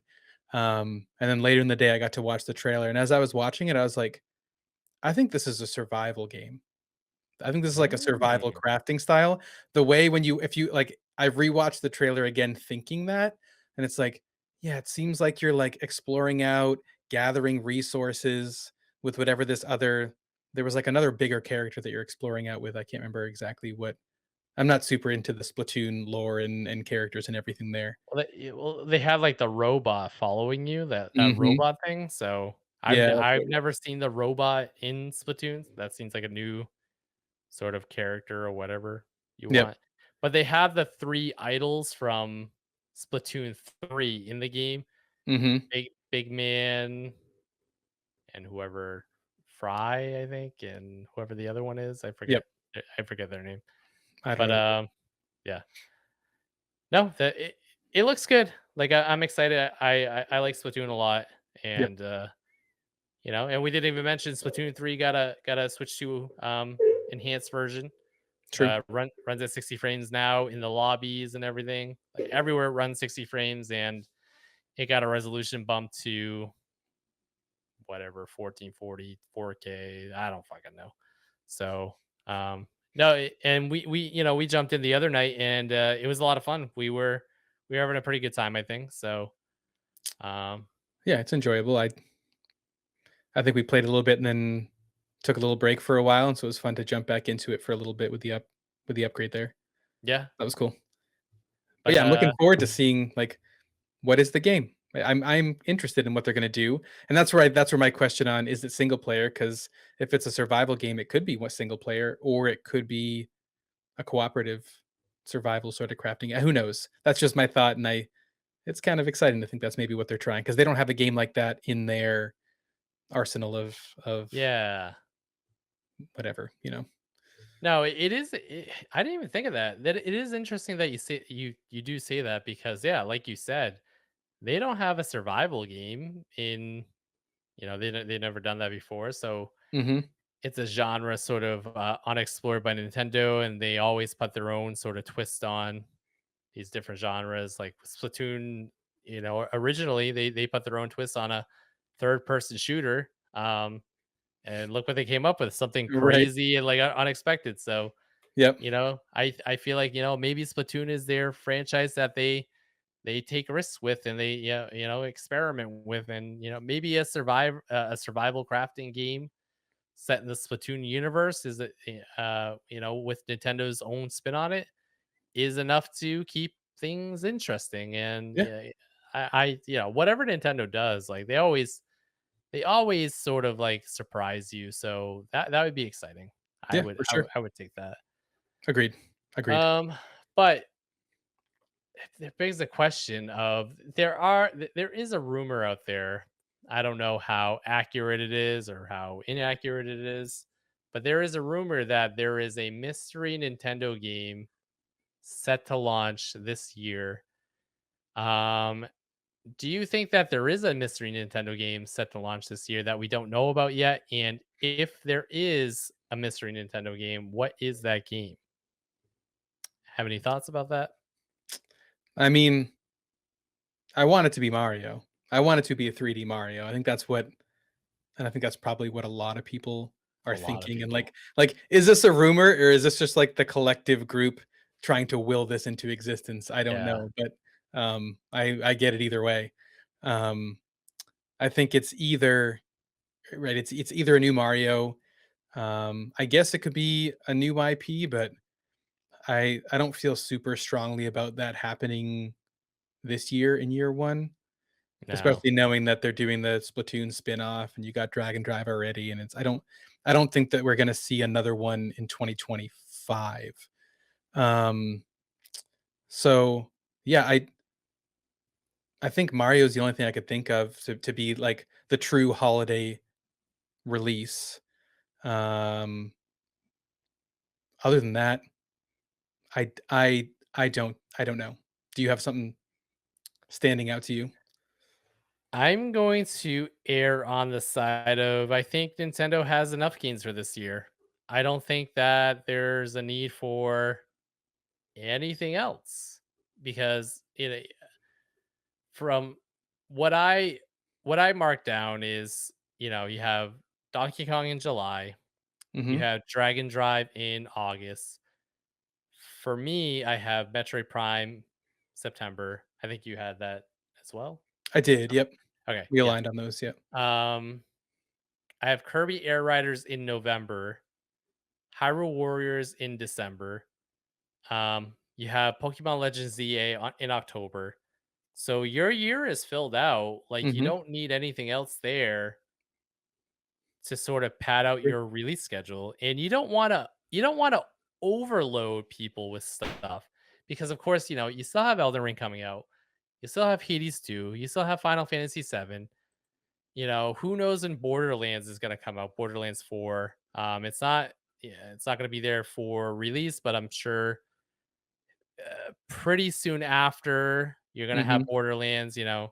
And then later in the day, I got to watch the trailer, and as I was watching it, I was like, "I think this is a survival game." I think this is like a survival Mm. crafting style. The way when you if you like I've rewatched the trailer again thinking that, and it's like, yeah, it seems like you're like exploring out, gathering resources with whatever this other there was like another bigger character that you're exploring out with. I can't remember exactly what. I'm not super into the Splatoon lore and characters and everything there. Well, they have like the robot following you, that Mhm. robot thing. So Yeah, that's I've what it never seen the robot in Splatoon. That seems like a new sort of character or whatever you Yep. want. But they have the 3 idols from Splatoon 3 in the game. Mhm. Big Man and whoever Fry, I think, and whoever the other one is, Yep. I forget their name. I don't But, know. yeah. No, it looks good. Like, I'm excited. I like Splatoon a lot, Yep. and, and we didn't even mention Splatoon 3 got a Switch to, enhanced version. True. Runs at 60 frames now in the lobbies and everything. Like, everywhere it runs 60 frames, and it got a resolution bump to whatever 1440 4K. I don't fucking know. So no, and we jumped in the other night, and it was a lot of fun. We were having a pretty good time, I think. So um Yeah, it's enjoyable. I think we played a little bit and then took a little break for a while, and so it was fun to jump back into it for a little bit with the upgrade there. yeah, That was cool. But But yeah, I'm looking forward to seeing, like, what is the game? I'm interested in what they're gonna do, and that's where my question on, is it single player? Because if it's a survival game, it could be what single player, or it could be a cooperative survival sort of crafting. Who knows? That's just my thought, and I it's kind of exciting to think that's maybe what they're trying because they don't have a game like that in their arsenal of yeah. whatever, you know? No, it is. I didn't even think of that. That it is interesting that you do say that because yeah, like you said, they don't have a survival game in they never done that before. So Mhm. it's a genre sort of unexplored by Nintendo, and they always put their own sort of twist on these different genres. Like Splatoon, originally they put their own twist on a third person shooter. And look what they came up with, something Right. crazy and like unexpected. So Yep. I feel like, maybe Splatoon is their franchise that they take risks with and they experiment with, and maybe a survival crafting game set in the Splatoon universe is with Nintendo's own spin on it is enough to keep things interesting. And Yeah. yeah, whatever Nintendo does, like they always sort of like surprise you. So that would be exciting. I Yeah, would for I would sure. I would take that. Agreed. Agreed. Um, but it begs the question of there is a rumor out there. I don't know how accurate it is or how inaccurate it is, but there is a rumor that there is a mystery Nintendo game set to launch this year. Um, do you think that there is a mystery Nintendo game set to launch this year that we don't know about yet? And if there is a mystery Nintendo game, what is that game? Have any thoughts about that? I mean, I want it to be Mario. I want it to be a 3D Mario. I think that's probably what a lot of people A are lot of thinking, and, people. is this a rumor, or is this just, like, the collective group trying to will this into existence? I don't Yeah. know, but, I get it either way. Um, I think it's either right, it's either a new Mario, I guess it could be a new IP, but I don't feel super strongly about that happening this year in year 1. No. Especially knowing that they're doing the Splatoon spin-off and you got Dragon Drive already, and I don't think that we're gonna see another one in 2025. Um, so, yeah, I think Mario's the only thing I could think of to be, like, the true holiday release. Um, Other than that, I don't know. Do you have something standing out to you? I'm going to err on the side of I think Nintendo has enough games for this year. I don't think that there's a need for anything else because from what I marked down is, you have Donkey Kong in July, you Mhm. have Dragon Drive in August. For me, I have Metroid Prime September. I think you had that as well. I did, yep. Okay, We yeah. aligned on those, yep. Um, I have Kirby Air Riders in November, Hyrule Warriors in December. You have Pokemon Legends ZA in October. So your year is filled out. Like you Mhm. don't need anything else there to sort of pad out Agree. your release schedule. And you don't want to overload people with stuff because of course, you still have Elden Ring coming out. You still have Hades 2, you still have Final Fantasy 7. Who knows when Borderlands is going to come out, Borderlands 4. It's not going to be there for release, but I'm sure pretty soon after you're going to have Mhm. Borderlands. There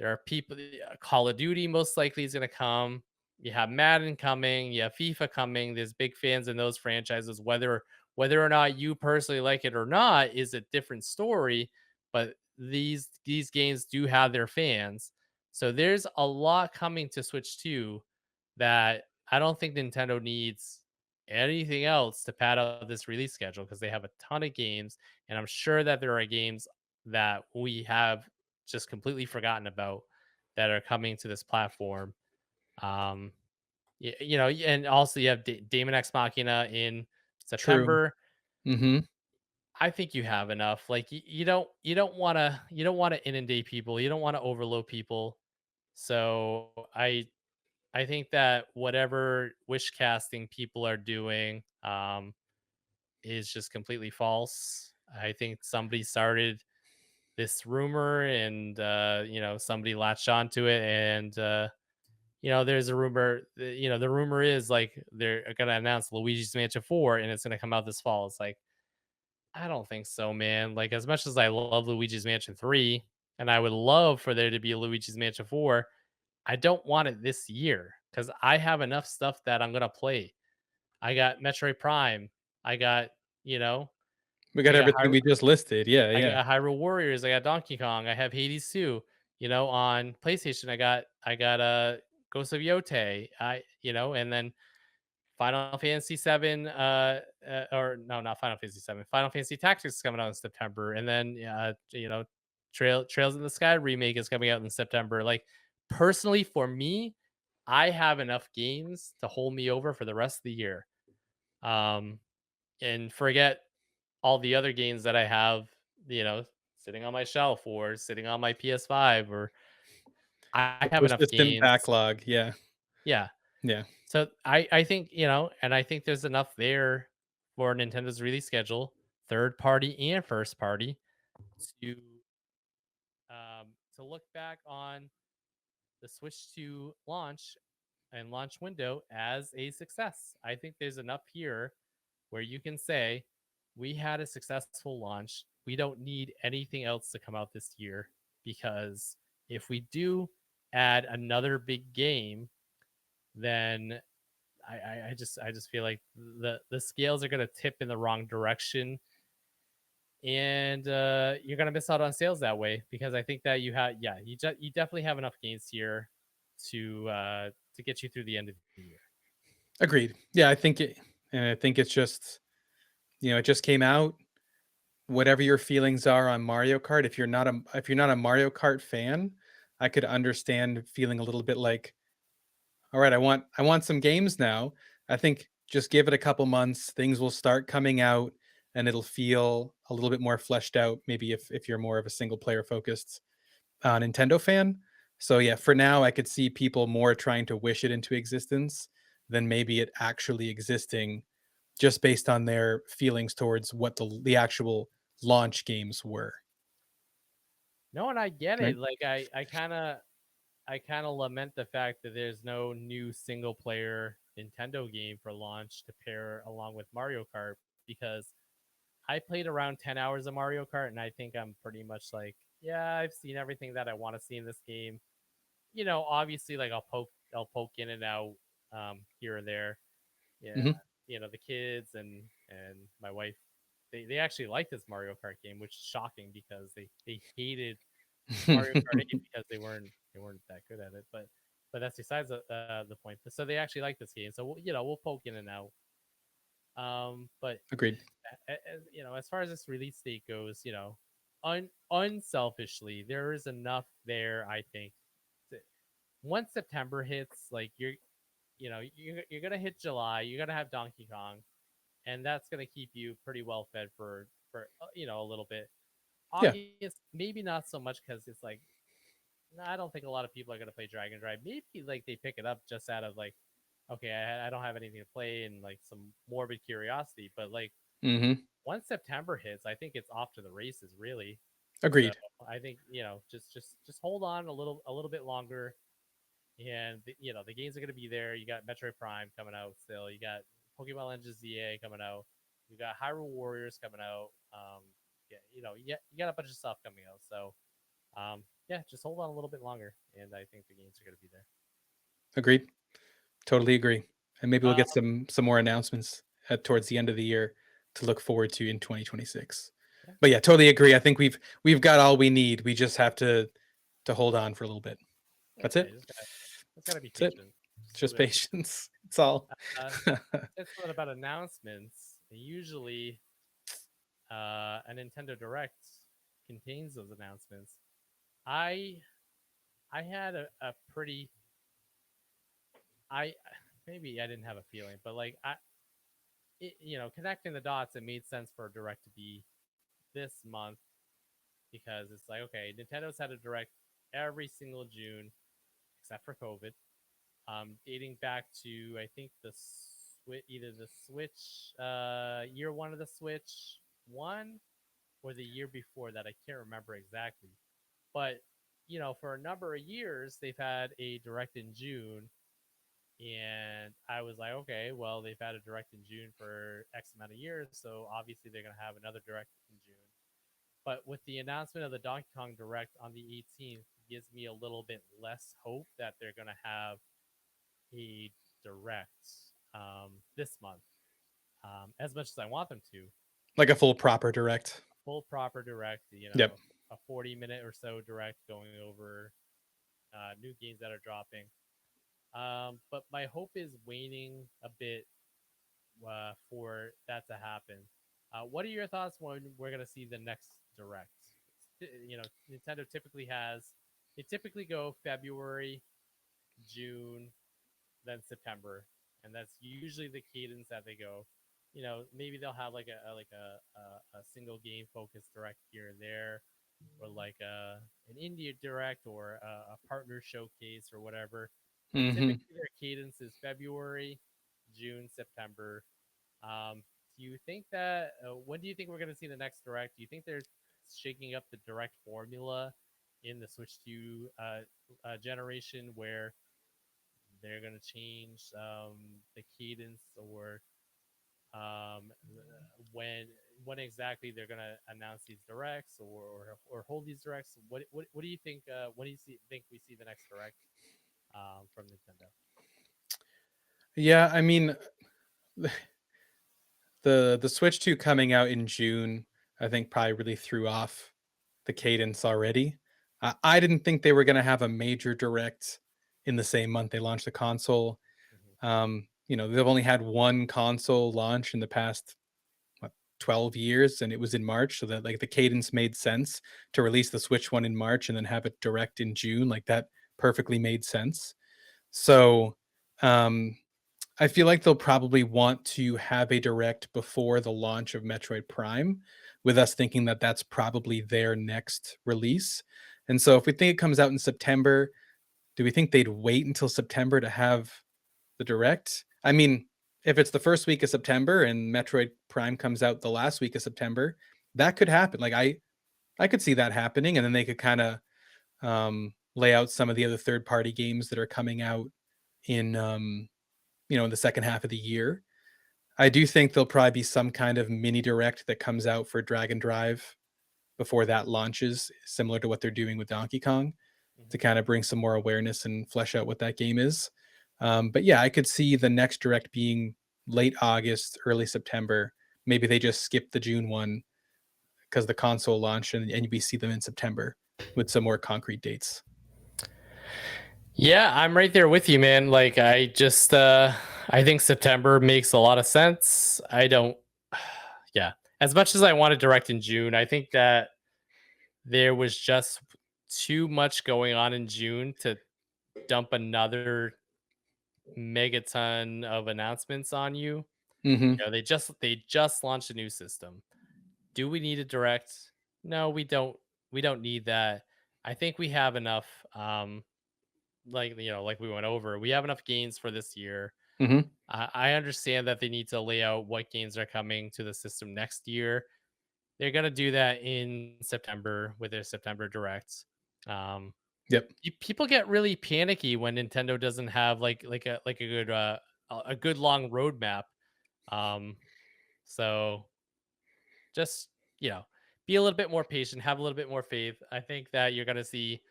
are people. Call of Duty most likely is going to come. You have Madden coming. You have FIFA coming. There's big fans in those franchises. Whether or not you personally like it or not is a different story. But these games do have their fans. So there's a lot coming to Switch 2 that I don't think Nintendo needs anything else to pad out this release schedule because they have a ton of games, and I'm sure that there are games that we have just completely forgotten about that are coming to this platform. Um, and also you have Damon X Machina in True. September. Mhm. I think you have enough. Like you don't want to inundate people. You don't want to overload people. So I think that whatever wish casting people are doing is just completely false. I think somebody started this rumor and somebody latched onto it and there's a rumor the rumor is like they're going to announce Luigi's Mansion 4 and it's going to come out this fall. It's like I don't think so, man. Like as much as I love Luigi's Mansion 3 and I would love for there to be a Luigi's Mansion 4, I don't want it this year cuz I have enough stuff that I'm going to play. I got Metroid Prime. I got, you know, We I got got everything we just listed. Yeah, I yeah. got Hyrule Warriors, I got Donkey Kong, I have Hades 2. On PlayStation I got Ghost of Yotei. And then Final Fantasy 7 or no, not Final Fantasy 7. Final Fantasy Tactics is coming out in September and then Trails in the Sky remake is coming out in September. Like personally for me, I have enough games to hold me over for the rest of the year. Um and forget all the other games that I have, you know, sitting on my shelf or sitting on my PS5 or I The have enough persistent games. backlog. Yeah, Yeah. yeah. So I think, and I think there's enough there for Nintendo's release schedule, third party and first party, to to look back on the Switch 2 launch and launch window as a success. I think there's enough here where you can say we had a successful launch. We don't need anything else to come out this year because if we do add another big game, then I just feel like the scales are gonna tip in the wrong direction, and you're gonna miss out on sales that way because I think that you definitely have enough gains here to get you through the end of the year. Agreed. Yeah, I think it's just, it just came out. Whatever your feelings are on Mario Kart, if you're not a Mario Kart fan, I could understand feeling a little bit like, all right, I want some games now. I think just give it a couple months, things will start coming out and it'll feel a little bit more fleshed out, maybe if you're more of a single player focused Nintendo fan. So yeah, for now I could see people more trying to wish it into existence than maybe it actually existing just based on their feelings towards what the actual launch games were, No, and I get right? it. Like I kind of lament the fact that there's no new single player Nintendo game for launch to pair along with Mario Kart because I played around 10 hours of Mario Kart and I think I'm pretty much like, yeah, I've seen everything that I want to see in this game. Obviously like I'll poke in and out here and there. Yeah, Mhm. the kids and my wife they actually like this Mario Kart game, which is shocking because they hated Mario Kart 8 because they weren't that good at it. But that's besides the point. So they actually like this game. So we'll poke in and out. But Agreed. as far as this release date goes, unselfishly, there is enough there. I think that once September hits, like you're gonna hit July, you're gonna have Donkey Kong, and that's gonna keep you pretty well fed for a little bit. Yeah. August, maybe not so much because it's like no, I don't think a lot of people are gonna play Dragon Drive. Maybe like they pick it up just out of like, okay, I don't have anything to play and like some morbid curiosity. But like Mhm. once September hits, I think it's off to the races, really. So Agreed. I think just hold on a little bit longer, and the games are gonna be there. You got Metroid Prime coming out still. You got Pokemon Legends ZA coming out. You got Hyrule Warriors coming out. Yeah, you got a bunch of stuff coming out. So yeah, just hold on a little bit longer, and I think the games are gonna be there. Agreed. Totally agree. And maybe we'll Uh, get some more announcements towards the end of the year to look forward to in 2026. yeah, But yeah, totally agree. I think we've got all we need. We just have to hold on for a little bit. That's yeah. it. You just gotta be That's it. patient. Just a Just little bit of patience. patience. It's all. Uh, said something about announcements. Usually, a Nintendo Direct contains those announcements. I I had a pretty I maybe I didn't have a feeling, but like connecting the dots, it made sense for a direct to be this month because it's like, okay, Nintendo's had a direct every single June except for COVID, dating back to I think either the Switch year one of the Switch one or the year before that. I can't remember exactly, but for a number of years they've had a direct in June, and I was like, okay, well, they've had a direct in June for X amount of years, so obviously they're going to have another direct in June. But with the announcement of the Donkey Kong Direct on the 18th, gives me a little bit less hope that they're going to have a direct this month, as much as I want them to. Like a full proper direct. Full proper direct, Yep. a 40-minute or so direct going over new games that are dropping. But my hope is waning a bit for that to happen. What are your thoughts when we're gonna see the next direct? Nintendo typically they typically go February, June, then September, and that's usually the cadence that they go. Maybe they'll have like a single game focused direct here and there, or like an indie direct or a partner showcase or whatever. But Hmm. typically their cadence is February, June, September. Um, do you think that when do you think we're going to see the next direct? Do you think they're shaking up the direct formula in the Switch 2 generation where they're going to change the cadence or when exactly they're going to announce these directs or hold these directs? What do you think? When do you think we see the next direct from Nintendo? Yeah, I mean, the Switch 2 coming out in June, I think probably really threw off the cadence already. I didn't think they were going to have a major direct in the same month they launched the console. Hmm. They've only had one console launch in the past what, 12 years, and it was in March, so that like the cadence made sense to release the Switch one in March and then have it direct in June. Like that perfectly made sense. So um I feel like they'll probably want to have a direct before the launch of Metroid Prime, with us thinking that that's probably their next release. And so if we think it comes out in September, do we think they'd wait until September to have the direct? I mean, if it's the first week of September and Metroid Prime comes out the last week of September, that could happen. Like I could see that happening, and then they could kind of lay out some of the other third party games that are coming out in in the second half of the year. I do think there'll probably be some kind of mini direct that comes out for Dragon Drive before that launches, similar to what they're doing with Donkey Kong, to Hmm. kind of bring some more awareness and flesh out what that game is. But yeah, I could see the next direct being late August, early September. Maybe they just skip the June one because the console launch, and we see them in September with some more concrete dates. Yeah, I'm right there with you, man. Like I think September makes a lot of sense. I don't yeah. As much as I want to direct in June, I think that there was just too much going on in June to dump another megaton of announcements on you. Hmm. They just launched a new system. Do we need a direct? No, we don't. We don't need that. I think we have enough like we went over. We have enough gains for this year. Hmm. I understand that they need to lay out what games are coming to the system next year. They're gonna do that in September with their September Direct. Um, Yep. People get really panicky when Nintendo doesn't have like a good a good long roadmap. Um, so just be a little bit more patient, have a little bit more faith. I think that you're gonna see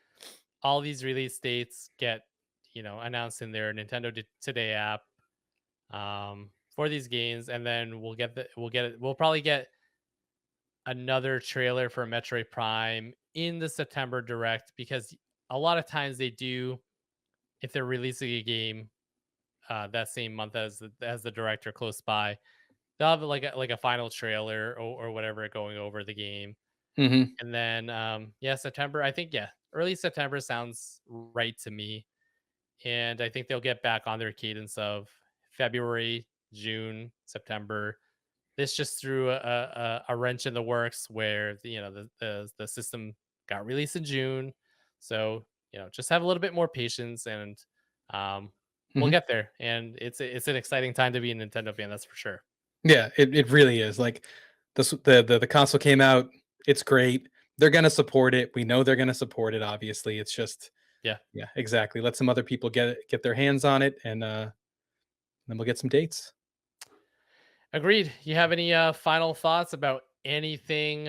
all these release dates get announced in their Today app for these games, and then we'll probably get another trailer for Metroid Prime in the September Direct because a lot of times they do if they're releasing a game that same month as the director close by, they'll have like a final trailer or whatever going over the game, Hmm. and then yeah, September. I think yeah, early September sounds right to me, and I think they'll get back on their cadence of February, June, September, this just threw a wrench in the works where the system got released in June. So just have a little bit more patience, and um, we'll Mhm. get there. And it's an exciting time to be a Nintendo fan, that's for sure. Yeah, it really is. Like the console came out, it's great. They're gonna support it. We know they're gonna support it, obviously. It's just Yeah, yeah, exactly. Let some other people get their hands on it, and then we'll get some dates. agreed. You have any final thoughts about anything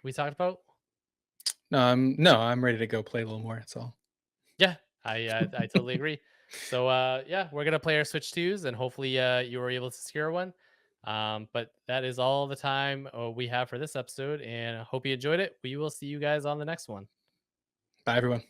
we talked about? No, I'm ready to go play a little more. That's all. Yeah, I totally agree. So yeah, we're gonna play our Switch twos, and hopefully you were able to secure one. But that is all the time we have for this episode, and I hope you enjoyed it. We will see you guys on the next one. Bye, everyone.